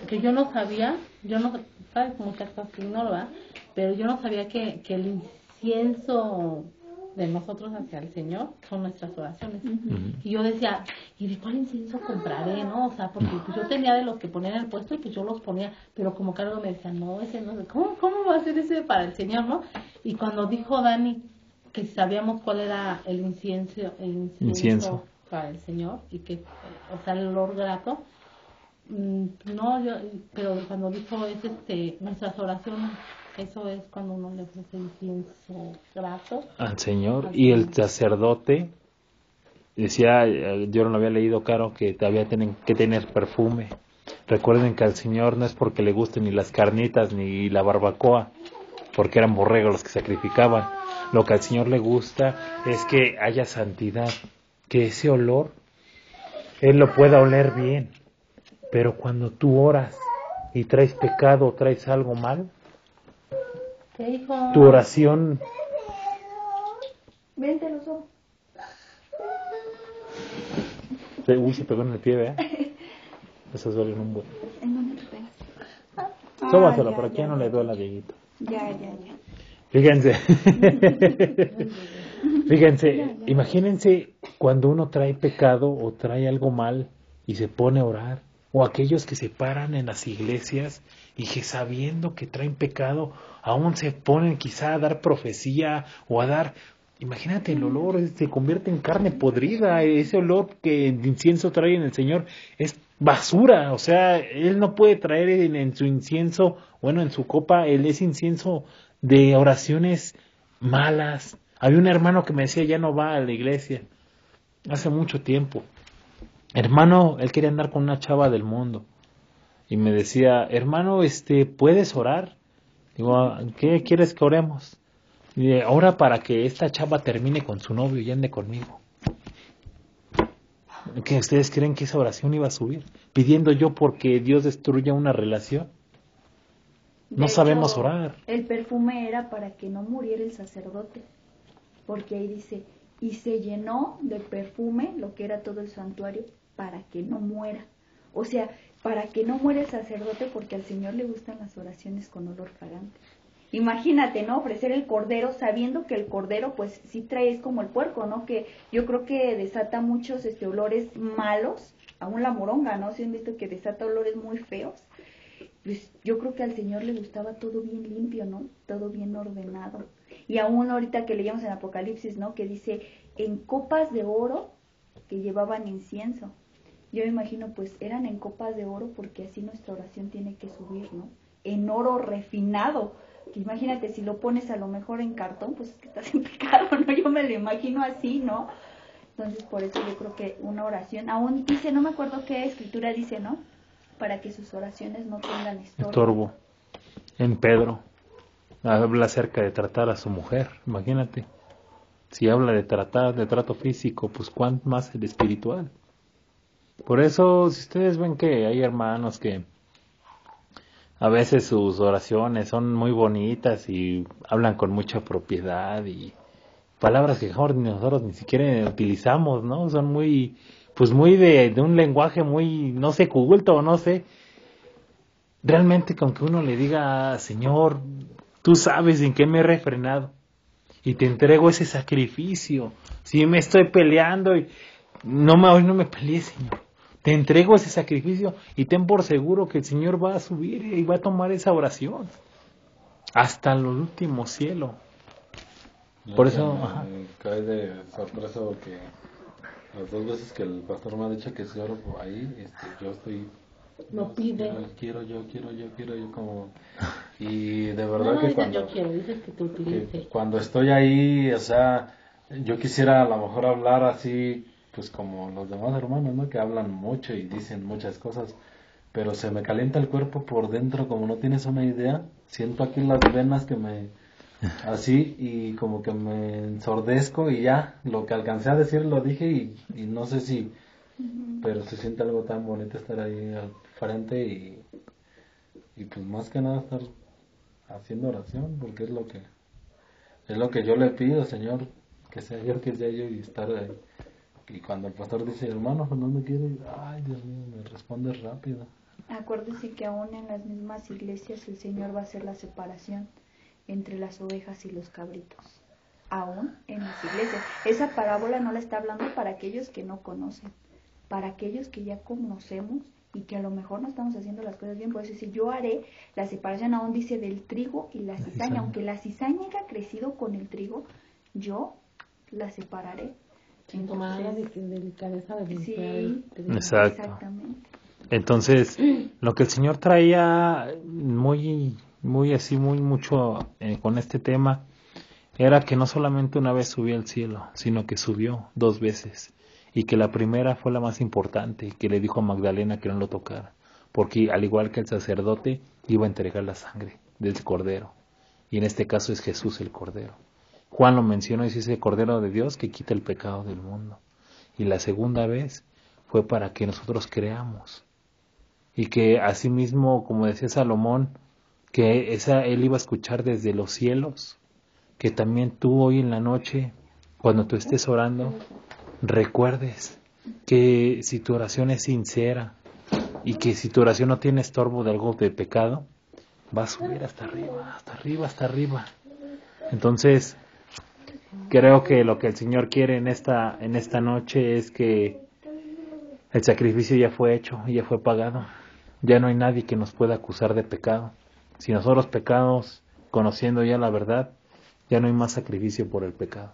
que yo no sabía, sabes muchas cosas que uno lo va, pero yo no sabía que el incienso de nosotros hacia el Señor son nuestras oraciones. Y yo decía, ¿y de cuál incienso compraré, no? O sea, porque pues, yo tenía de los que ponían en el puesto y pues yo los ponía, pero como Carlos me decía, no, ese no, ¿cómo va a ser ese para el Señor, no? Y cuando dijo Dani que sabíamos cuál era el incienso para el Señor y que, o sea, el olor grato, pero cuando dijo es nuestras oraciones, eso es cuando uno le ofrece incienso grato al Señor. Y el sacerdote decía, yo no lo había leído, Caro, que todavía tienen que tener perfume. Recuerden que al Señor no es porque le gusten ni las carnitas ni la barbacoa, porque eran borregos los que sacrificaban. Lo que al Señor le gusta es que haya santidad, que ese olor Él lo pueda oler bien. Pero cuando tú oras y traes pecado o traes algo mal, ¿qué dijo? tu oración... Vente los ojos. se pegó en el pie, ¿verdad? Eso duele un buen. ¿En dónde te pegas? Tómaselo, por aquí ya no le duele a Dieguito. Ya. Fíjense, imagínense cuando uno trae pecado o trae algo mal y se pone a orar, o aquellos que se paran en las iglesias y que sabiendo que traen pecado, aún se ponen quizá a dar profecía o a dar, imagínate el olor, se convierte en carne podrida, ese olor que el incienso trae en el Señor es basura, o sea, Él no puede traer en su incienso, bueno, en su copa, ese incienso de oraciones malas, Había un hermano que me decía, ya no va a la iglesia, hace mucho tiempo. Hermano, él quería andar con una chava del mundo. Y me decía, hermano, ¿puedes orar? Digo, ¿qué quieres que oremos? Y ora para que esta chava termine con su novio y ande conmigo. ¿Qué ustedes creen que esa oración iba a subir? Pidiendo yo porque Dios destruya una relación. No sabemos orar. El perfume era para que no muriera el sacerdote, porque ahí dice, y se llenó de perfume lo que era todo el santuario para que no muera. O sea, para que no muera el sacerdote, porque al Señor le gustan las oraciones con olor fragante. Imagínate, ¿no? Ofrecer el cordero, sabiendo que el cordero, pues sí trae, es como el puerco, ¿no? Que yo creo que desata muchos olores malos, aún la moronga, ¿no? Si han visto que desata olores muy feos. Pues yo creo que al Señor le gustaba todo bien limpio, ¿no? Todo bien ordenado. Y aún ahorita que leíamos en Apocalipsis, ¿no? Que dice, en copas de oro que llevaban incienso. Yo me imagino, pues eran en copas de oro porque así nuestra oración tiene que subir, ¿no? En oro refinado. Imagínate, si lo pones a lo mejor en cartón, pues es que estás en pecado, ¿no? Yo me lo imagino así, ¿no? Entonces, por eso yo creo que una oración, aún dice, no me acuerdo qué escritura dice, ¿no? Para que sus oraciones no tengan estorbo. En Pedro habla acerca de tratar a su mujer, imagínate. Si habla de trato físico, pues cuánto más el espiritual. Por eso, si ustedes ven que hay hermanos que a veces sus oraciones son muy bonitas y hablan con mucha propiedad y palabras que mejor nosotros ni siquiera utilizamos, ¿no? Son muy, pues muy de un lenguaje muy, no sé, culto, no sé. Realmente con que uno le diga, Señor, tú sabes en qué me he refrenado y te entrego ese sacrificio. Si me estoy peleando y hoy no me peleé, Señor. Te entrego ese sacrificio y ten por seguro que el Señor va a subir y va a tomar esa oración hasta el último cielo. Por eso me cae de sorpresa porque las 2 veces que el pastor me ha dicho que si oro por ahí, yo estoy lo pide. Quiero yo como, y de verdad que cuando yo quiero, dices que te utilice. Que cuando estoy ahí, o sea, yo quisiera a lo mejor hablar así, pues como los demás hermanos, ¿no? Que hablan mucho y dicen muchas cosas, pero se me calienta el cuerpo por dentro, como no tienes una idea. Siento aquí las venas que me, así, y como que me ensordezco y ya, lo que alcancé a decir lo dije y no sé si, pero se siente algo tan bonito estar ahí al frente y pues más que nada estar haciendo oración, porque es lo que yo le pido, Señor, que sea yo y estar ahí. Y cuando el pastor dice, hermano, ¿dónde quiere? Ay, Dios mío, me responde rápido. Acuérdese que aún en las mismas iglesias el Señor va a hacer la separación entre las ovejas y los cabritos. Aún en las iglesias. Esa parábola no la está hablando para aquellos que no conocen, para aquellos que ya conocemos y que a lo mejor no estamos haciendo las cosas bien. Por eso, si yo haré la separación, aún dice del trigo y la cizaña, aunque la cizaña haya crecido con el trigo, yo la separaré. Tomar la delicadeza de sí, exacto. Exactamente. Entonces, lo que el Señor traía muy mucho con este tema era que no solamente una vez subió al cielo, sino que subió 2 veces. Y que la primera fue la más importante, que le dijo a Magdalena que no lo tocara, porque al igual que el sacerdote iba a entregar la sangre del cordero, y en este caso es Jesús el cordero. Juan lo menciona y dice, ese cordero de Dios que quita el pecado del mundo. Y la segunda vez fue para que nosotros creamos, y que asimismo, como decía Salomón, que él iba a escuchar desde los cielos, que también tú hoy en la noche, cuando tú estés orando, recuerdes que si tu oración es sincera y que si tu oración no tiene estorbo de algo de pecado, va a subir hasta arriba, hasta arriba, hasta arriba. Entonces, creo que lo que el Señor quiere en esta noche es que el sacrificio ya fue hecho, ya fue pagado. Ya no hay nadie que nos pueda acusar de pecado. Si nosotros pecamos conociendo ya la verdad, ya no hay más sacrificio por el pecado.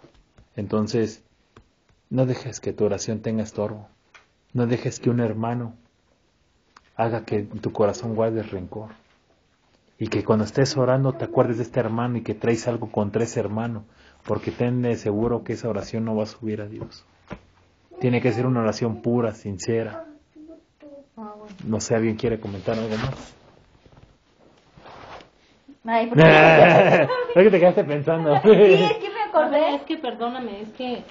Entonces, no dejes que tu oración tenga estorbo. No dejes que un hermano haga que en tu corazón guardes rencor. Y que cuando estés orando te acuerdes de este hermano y que traes algo contra ese hermano. porque ten de seguro que esa oración no va a subir a Dios. Tiene que ser una oración pura, sincera. No sé, ¿alguien quiere comentar algo más? Ay, ¿por qué? Es que te quedaste pensando. Sí, es que me A ver, acordé. es que perdóname, es que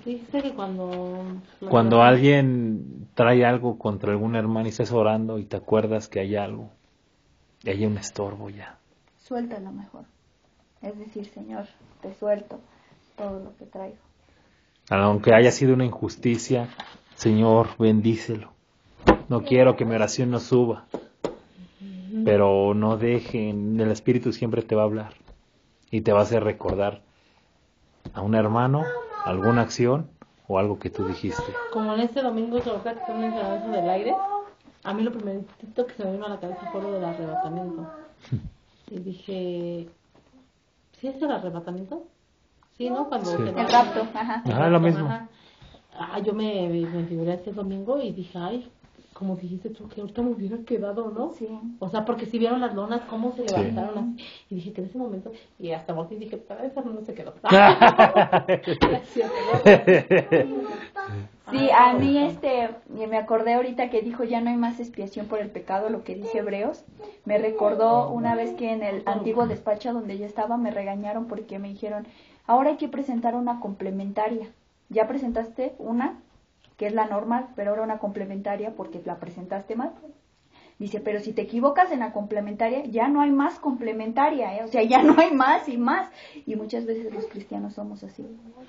dijiste que Cuando alguien trae algo contra algún hermano y estás orando y te acuerdas que hay algo, y hay un estorbo ya. Suéltalo mejor. Es decir, Señor, te suelto todo lo que traigo. Aunque haya sido una injusticia, Señor, bendícelo. No quiero que mi oración no suba, pero no dejen, el Espíritu siempre te va a hablar y te va a hacer recordar a un hermano, alguna acción o algo que tú dijiste. Como en este domingo se lo platicamos en la cabeza del aire, a mí lo primerito que se me vino a la cabeza fue lo del arrebatamiento. Y dije, ¿sí es el arrebatamiento? Sí, ¿no? Cuando Sí. se va- El rapto, ajá. Ajá, lo mismo. Ajá. Yo me figuré este domingo y dije, ay, como dijiste tú, que ahorita me hubiera quedado, ¿no? Sí. O sea, porque si vieron las lonas, cómo se Sí. levantaron así. Y dije que en ese momento, y hasta volteé y dije, para esa no se quedó. Sí, a mí me acordé ahorita que dijo ya no hay más expiación por el pecado, lo que dice Hebreos. Me recordó una vez que en el antiguo despacho donde yo estaba me regañaron porque me dijeron, ahora hay que presentar una complementaria. Ya presentaste una, que es la normal, pero ahora una complementaria porque la presentaste mal. Dice, pero si te equivocas en la complementaria, ya no hay más complementaria, ¿eh? O sea, ya no hay más y más. Y muchas veces los cristianos somos así.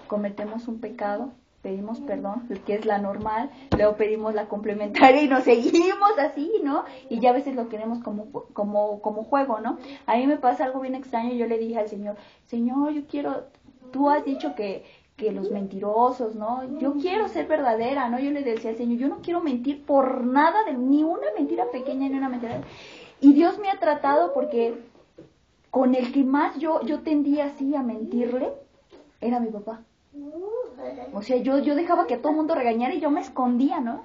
Cometemos un pecado, pedimos perdón, que es la normal, luego pedimos la complementaria y nos seguimos así, ¿no? Y ya a veces lo queremos como juego, ¿no? A mí me pasa algo bien extraño, yo le dije al Señor, Señor, yo quiero, tú has dicho que los mentirosos, ¿no? Yo quiero ser verdadera, ¿no? Yo le decía al Señor, yo no quiero mentir por nada, ni una mentira pequeña, ni una mentira. Y Dios me ha tratado porque con el que más yo tendía así a mentirle, era mi papá. O sea, yo dejaba que todo el mundo regañara y yo me escondía, ¿no?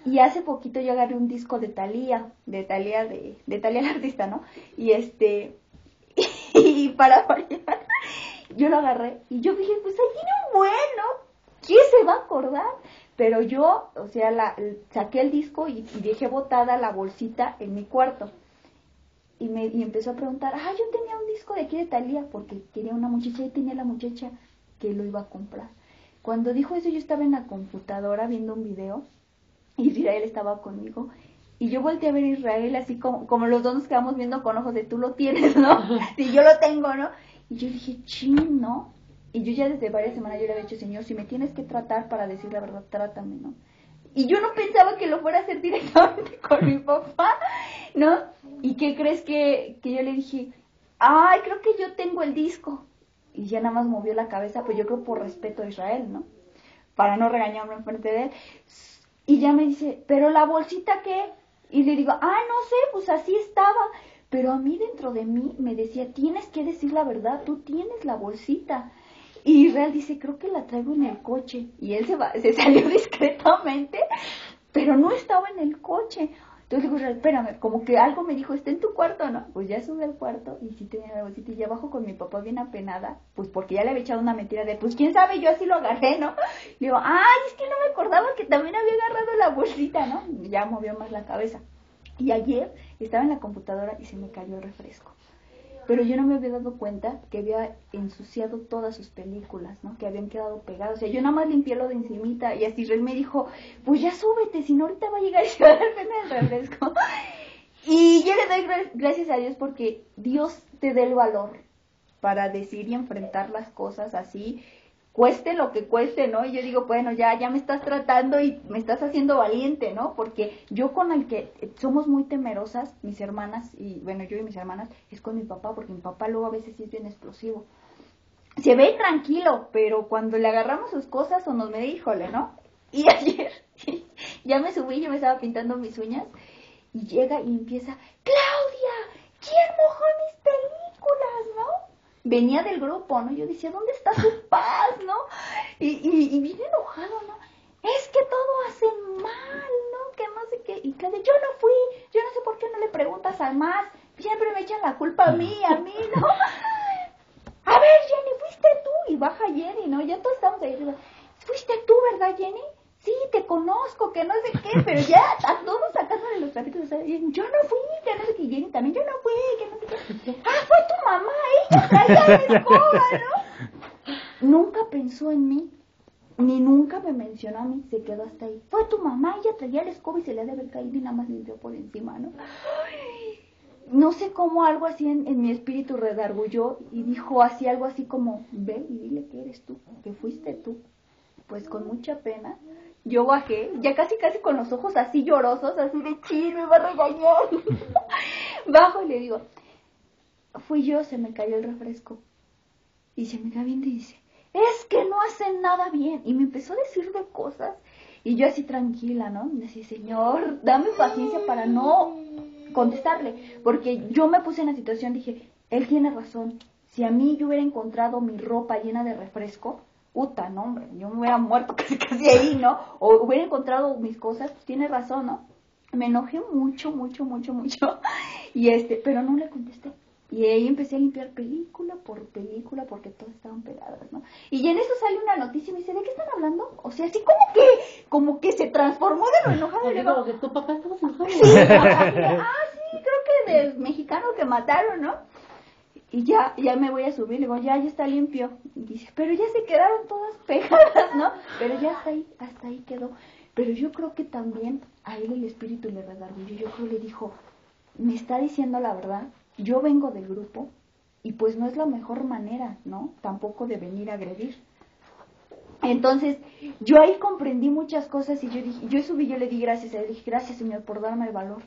Y hace poquito yo agarré un disco de Thalía la artista, ¿no? Y y para variar, yo lo agarré y yo dije, pues ahí tiene un bueno, ¿quién se va a acordar? Pero yo, o sea, saqué el disco y dejé botada la bolsita en mi cuarto. Y empezó a preguntar, yo tenía un disco de aquí de Thalía, porque quería una muchacha y tenía la muchacha que lo iba a comprar. Cuando dijo eso yo estaba en la computadora viendo un video y Israel estaba conmigo. Y yo volteé a ver a Israel así como los dos nos quedamos viendo con ojos de tú lo tienes, ¿no? Sí, yo lo tengo, ¿no? Y yo dije, chin, ¿no? Y yo ya desde varias semanas yo le había dicho, Señor, si me tienes que tratar para decir la verdad, trátame, ¿no? Y yo no pensaba que lo fuera a hacer directamente con mi papá, ¿no? ¿Y qué crees que yo le dije? Ay, creo que yo tengo el disco. Y ya nada más movió la cabeza, pues yo creo por respeto a Israel, ¿no? Para no regañarme enfrente de él. Y ya me dice, ¿pero la bolsita qué? Y le digo, no sé, pues así estaba. Pero a mí dentro de mí me decía, tienes que decir la verdad, tú tienes la bolsita. Y Israel dice, creo que la traigo en el coche. Y él se salió discretamente, pero no estaba en el coche. Entonces digo, Israel, espérame, como que algo me dijo, está en tu cuarto, ¿no? Pues ya sube al cuarto y sí tenía la bolsita. Y ya abajo con mi papá bien apenada, pues porque ya le había echado una mentira de, pues quién sabe, yo así lo agarré, ¿no? Le digo, es que no me acordaba que también había agarrado la bolsita, ¿no? Y ya movió más la cabeza. Y ayer estaba en la computadora y se me cayó el refresco. Pero yo no me había dado cuenta que había ensuciado todas sus películas, ¿no? Que habían quedado pegadas. O sea, yo nada más limpié lo de encimita y así Israel me dijo, pues ya súbete, si no ahorita va a llegar y se va a dar pena el refresco. Y yo le doy gracias a Dios porque Dios te dé el valor para decir y enfrentar las cosas así, cueste lo que cueste, ¿no? Y yo digo, bueno, ya me estás tratando y me estás haciendo valiente, ¿no? Porque yo con el que somos muy temerosas, mis hermanas, y bueno, yo y mis hermanas, es con mi papá, porque mi papá luego a veces sí es bien explosivo. Se ve tranquilo, pero cuando le agarramos sus cosas o nos me híjole, ¿no? Y ayer ya me subí, yo me estaba pintando mis uñas, y llega y empieza, Claudia, ¿quién mojó mis películas, no? Venía del grupo, ¿no? Yo decía, ¿dónde está su paz, no? Y bien enojado, ¿no? Es que todo hacen mal, ¿no? Que no sé qué. Y Claudia, yo no fui, yo no sé por qué no le preguntas al más. Siempre me echan la culpa a mí, ¿no? A ver, Jenny, fuiste ahí arriba, fuiste tú, ¿verdad, Jenny? Sí, te conozco, que no sé qué, pero ya a todos sacándole los trapitos, yo no fui, que no sé qué, Jenny también, yo no fui, que no sé qué, fue tu mamá, ella traía la escoba, ¿no? Nunca pensó en mí, ni nunca me mencionó a mí, se quedó hasta ahí, fue tu mamá, ella traía la escoba y se le ha de haber caído y nada más limpió por encima, ¿no? No sé cómo algo así en mi espíritu redargulló y dijo así, algo así como, ve y dile que eres tú, que fuiste tú. Pues con mucha pena, yo bajé, ya casi con los ojos así llorosos, así de chino, me va a regañar. Bajo y le digo, fui yo, se me cayó el refresco. Y se me queda viendo y dice, es que no hacen nada bien. Y me empezó a decir de cosas. Y yo así tranquila, ¿no? Me decía, Señor, dame paciencia para no contestarle. Porque yo me puse en la situación, dije, él tiene razón. Si a mí yo hubiera encontrado mi ropa llena de refresco, puta, no, hombre, yo me hubiera muerto casi ahí, ¿no? O hubiera encontrado mis cosas, pues tiene razón, ¿no? Me enojé mucho, y pero no le contesté. Y ahí empecé a limpiar película por película porque todas estaban pegadas, ¿no? Y en eso sale una noticia y me dice, ¿de qué están hablando? O sea, así como que se transformó de lo enojado. Oye, como que tu papá estaba enojado. Sí, sí, creo que del mexicano que mataron, ¿no? Y ya me voy a subir, le digo, ya está limpio. Y dice, pero ya se quedaron todas pegadas, ¿no? Pero ya hasta ahí quedó. Pero yo creo que también a él el espíritu le redargulló. Yo creo que le dijo, me está diciendo la verdad, yo vengo del grupo y pues no es la mejor manera, ¿no? Tampoco de venir a agredir. Entonces, yo ahí comprendí muchas cosas y yo le di gracias a él, dije, gracias Señor por darme el valor.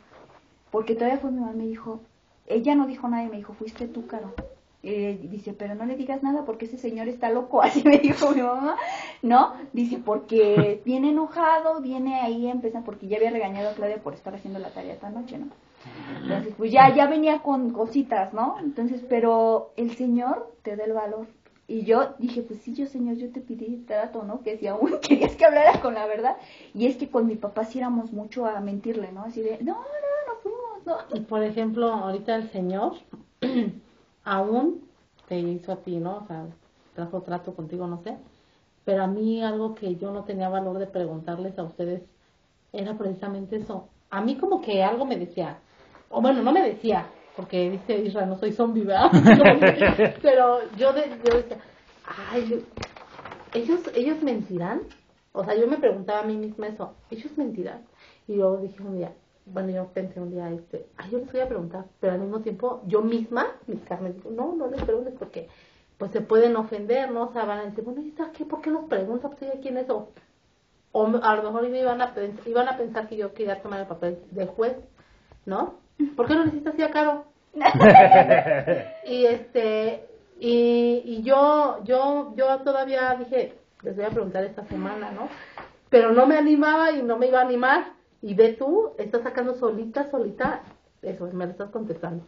Porque todavía fue mi mamá, me dijo, ella no dijo nada y me dijo, fuiste tú, Caro. Dice, pero no le digas nada porque ese señor está loco, así me dijo mi mamá, ¿no? Dice, porque viene enojado, viene ahí a empezar, porque ya había regañado a Claudia por estar haciendo la tarea esta noche, ¿no? Entonces, pues ya venía con cositas, ¿no? Entonces, pero el Señor te da el valor. Y yo dije, pues sí, Señor, yo te pedí trato, ¿no? Que si aún querías que hablara con la verdad. Y es que con mi papá sí éramos mucho a mentirle, ¿no? Así de, no fuimos, no. Y por ejemplo, ahorita el Señor aún te hizo a ti, ¿no? O sea, trajo trato contigo, no sé. Pero a mí algo que yo no tenía valor de preguntarles a ustedes era precisamente eso. A mí como que algo me decía, o bueno, no me decía, porque dice Israel, no soy zombie, ¿verdad? Pero yo decía, ay, ellos mentirán. O sea, yo me preguntaba a mí misma eso, ellos mentirán. Y yo dije un día, yo pensé un día, yo les voy a preguntar, pero al mismo tiempo, yo misma, mis carnes, digo, no les preguntes porque, pues se pueden ofender, ¿no? O sea, van a decir, bueno, ¿y qué? ¿Por qué los preguntas? Pues ella, ¿quién es? O a lo mejor iban a pensar que yo quería tomar el papel de juez, ¿no? ¿Por qué no le hiciste así a Caro? y yo todavía dije, les voy a preguntar esta semana, ¿no? Pero no me animaba y no me iba a animar. Y ve tú, estás sacando solita, eso, me lo estás contestando,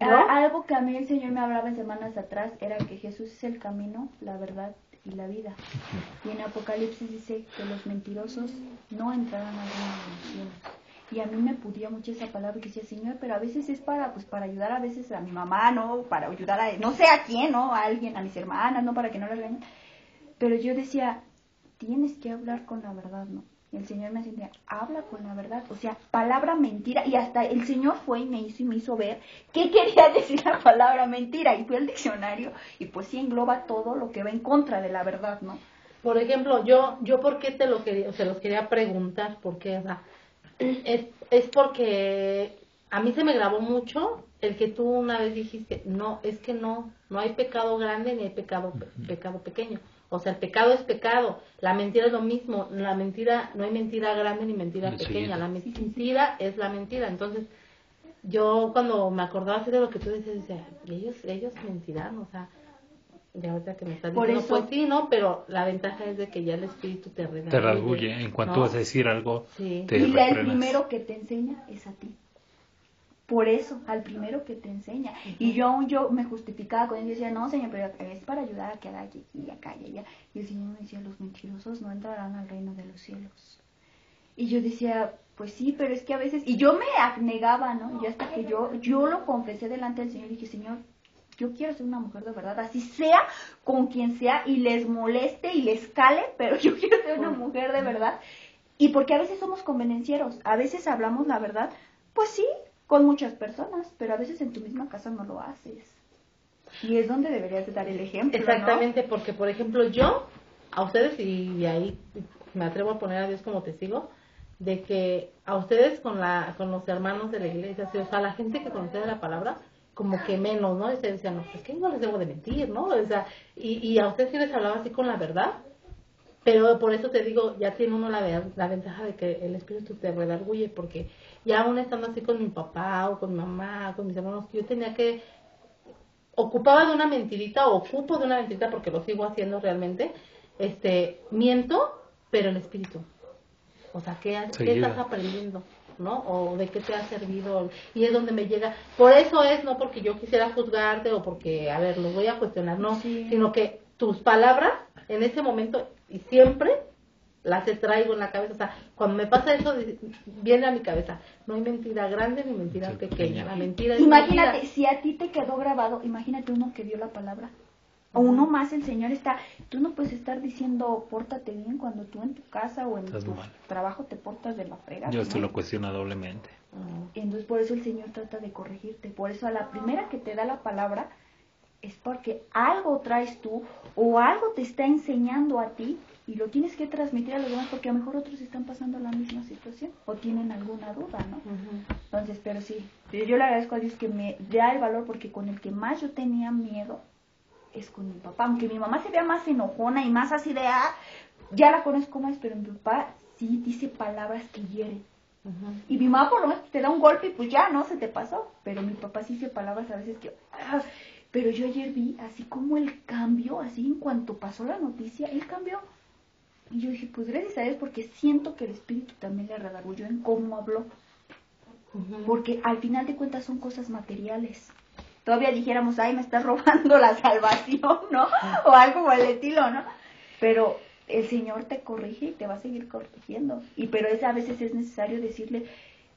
¿no? Algo que a mí el Señor me hablaba en semanas atrás era que Jesús es el camino, la verdad y la vida. Y en Apocalipsis dice que los mentirosos no entrarán al reino de los cielos. Y a mí me pudía mucho esa palabra que decía, Señor, pero a veces es para ayudar a veces a mi mamá, ¿no? Para ayudar a, no sé a quién, ¿no? A alguien, a mis hermanas, ¿no? Para que no las regañen. Pero yo decía, tienes que hablar con la verdad, ¿no? Y el Señor me decía, habla con la verdad, o sea, palabra mentira, y hasta el Señor fue y me hizo ver qué quería decir la palabra mentira, y fui al diccionario, y pues sí engloba todo lo que va en contra de la verdad, ¿no? Por ejemplo, yo ¿por qué se los quería preguntar? Porque, o sea, es porque a mí se me grabó mucho el que tú una vez dijiste, no, es que no hay pecado grande ni hay pecado pequeño. O sea, el pecado es pecado, la mentira es lo mismo, la mentira, no hay mentira grande ni mentira pequeña, la mentira es la mentira. Entonces, yo cuando me acordaba así de lo que tú decías, ellos mentirán, o sea, ya ahorita que me estás diciendo, pues sí, ¿no? Pero la ventaja es de que ya el espíritu te redarguye, en cuanto ¿no? vas a decir algo, sí. te y refrenas. el primero que te enseña es a ti. Por eso, al primero que te enseña. Y yo me justificaba con él y decía, no, Señor, pero es para ayudar a que haga aquí y acá y allá. Y el Señor me decía, los mentirosos no entrarán al reino de los cielos. Y yo decía, pues sí, pero es que a veces... Y yo me abnegaba, ¿no? Y hasta que yo lo confesé delante del Señor y dije, Señor, yo quiero ser una mujer de verdad, así sea con quien sea y les moleste y les cale, pero yo quiero ser una mujer de verdad. Y porque a veces somos convenencieros, a veces hablamos la verdad, pues sí, con muchas personas, pero a veces en tu misma casa no lo haces. Y es donde deberías de dar el ejemplo, Exactamente, ¿no? porque por ejemplo yo, a ustedes, y de ahí me atrevo a poner a Dios como testigo, de que a ustedes con los hermanos de la iglesia, o sea, la gente que conocía la palabra, como que menos, ¿no? Y se decían, no, pues que no les debo de mentir, ¿no? O sea, y a ustedes sí les hablaba así con la verdad, pero por eso te digo, ya tiene uno la ventaja de que el espíritu te redarguye, porque ya aún estando así con mi papá o con mi mamá, con mis hermanos, yo tenía que ocupaba de una mentirita, o ocupo de una mentirita porque lo sigo haciendo realmente, miento, pero en espíritu. O sea, ¿qué estás aprendiendo? ¿No? O de qué te ha servido, y es donde me llega. Por eso es, no porque yo quisiera juzgarte o porque, a ver, lo voy a cuestionar, no, Sí. sino que tus palabras en ese momento y siempre las traigo en la cabeza. O sea, cuando me pasa eso, viene a mi cabeza, no hay mentira grande ni mentira pequeña, la mentira es Imagínate, mentira. si a ti te quedó grabado, imagínate uno que dio la palabra. O uno más, el Señor está, tú no puedes estar diciendo pórtate bien cuando tú en tu casa o en Estás tu mal. trabajo te portas de la fregada. Yo ¿no? esto lo cuestiona doblemente. Entonces por eso el Señor trata de corregirte, por eso a la primera que te da la palabra es porque algo traes tú o algo te está enseñando a ti y lo tienes que transmitir a los demás porque a lo mejor otros están pasando la misma situación o tienen alguna duda, ¿no? Entonces, pero sí, yo le agradezco a Dios que me da el valor porque con el que más yo tenía miedo es con mi papá, aunque mi mamá se vea más enojona y más así de, ya la conozco más, pero mi papá sí dice palabras que hieren. Y mi mamá por lo menos te da un golpe y pues ya, ¿no? Se te pasó. Pero mi papá sí dice palabras a veces que... pero yo ayer vi así como el cambio, así en cuanto pasó la noticia, él cambió. Y yo dije, pues gracias a Dios porque siento que el espíritu también le redarguyó en cómo habló. Porque al final de cuentas son cosas materiales. Todavía dijéramos, ay, me estás robando la salvación, ¿no? O algo por el estilo, ¿no? Pero el Señor te corrige y te va a seguir corrigiendo. Pero a veces es necesario decirle,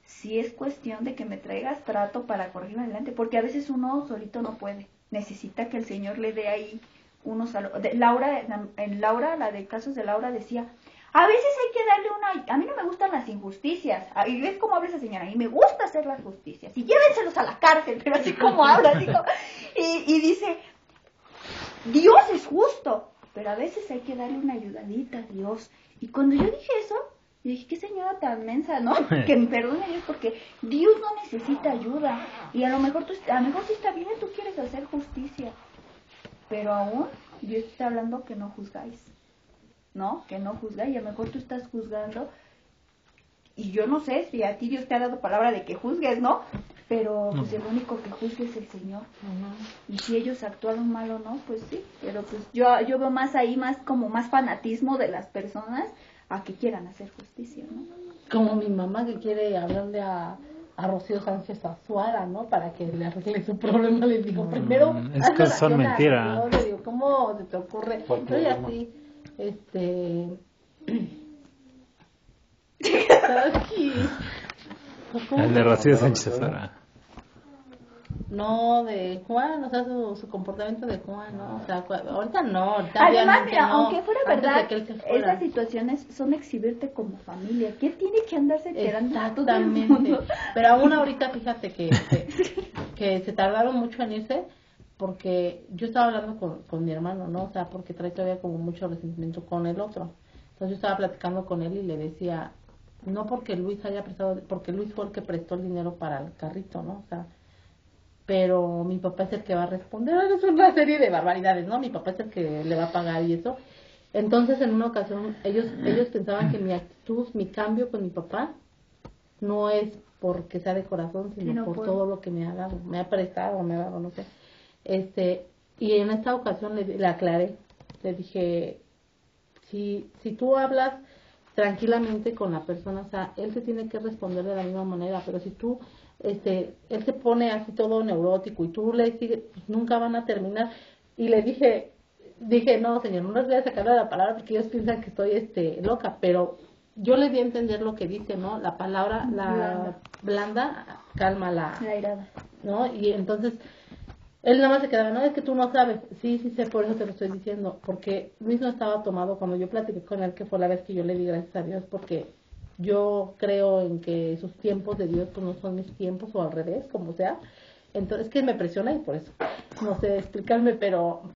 si es cuestión de que me traigas trato para corregirme adelante, porque a veces uno solito no puede. Necesita que el Señor le dé ahí unos... Laura, la de casos de Laura decía, a veces hay que darle a mí no me gustan las injusticias, y ves cómo habla esa señora, y me gusta hacer las justicias, y llévenselos a la cárcel, pero así como habla, digo, y dice, Dios es justo, pero a veces hay que darle una ayudadita a Dios. Y cuando yo dije eso, yo dije, qué señora tan mensa, ¿no? Que me perdone Dios, porque Dios no necesita ayuda, y a lo mejor sí está bien, tú quieres hacer justicia, pero aún Dios está hablando que no juzgáis. ¿No? Que no juzga y a lo mejor tú estás juzgando y yo no sé si a ti Dios te ha dado palabra de que juzgues, ¿no? Pero pues el único que juzgue es el Señor. Y si ellos actuaron mal o no, pues sí, pero pues yo veo más ahí más fanatismo de las personas a que quieran hacer justicia, ¿no? Como mi mamá que quiere hablarle a Rocío Sánchez Azuara, ¿no? Para que le arregle su problema, les digo, primero... Es que son mentiras. ¿No? Le digo, ¿cómo se te ocurre? Soy así, El de Rocío Sánchez Azuara. No, de Juan, o sea, su comportamiento de Juan, ¿no? O sea, ahorita no, además, mira, no, aunque fuera verdad, estas situaciones son exhibirte como familia. ¿Quién tiene que andarse enterando a todo el mundo? Pero aún ahorita, fíjate que se tardaron mucho en irse, porque yo estaba hablando con mi hermano, ¿no? O sea, porque trae todavía como mucho resentimiento con el otro. Entonces yo estaba platicando con él y le decía, no porque Luis haya prestado, porque Luis fue el que prestó el dinero para el carrito, ¿no? O sea, pero mi papá es el que va a responder. Es una serie de barbaridades, ¿no? Mi papá es el que le va a pagar y eso. Entonces, en una ocasión, ellos pensaban que mi actitud, mi cambio con mi papá, no es porque sea de corazón, sino por todo lo que me ha dado, me ha prestado, me ha dado, no sé. Y en esta ocasión le aclaré, le dije, si tú hablas tranquilamente con la persona, o sea, él se tiene que responder de la misma manera, pero si tú, él se pone así todo neurótico y tú le sigues, pues nunca van a terminar. Y le dije, no, señor, no les voy a sacar la palabra porque ellos piensan que estoy, loca, pero yo le di a entender lo que dice, ¿no? La palabra, la blanda calma la irada, ¿no? Y entonces, Él nada más se quedaba, no, es que tú no sabes. Sí, sí sé, por eso te lo estoy diciendo. Porque Luis no estaba tomado cuando yo platiqué con él, que fue la vez que yo le di gracias a Dios, porque yo creo en que sus tiempos de Dios pues no son mis tiempos, o al revés, como sea. Entonces, que me presiona y por eso. No sé explicarme, pero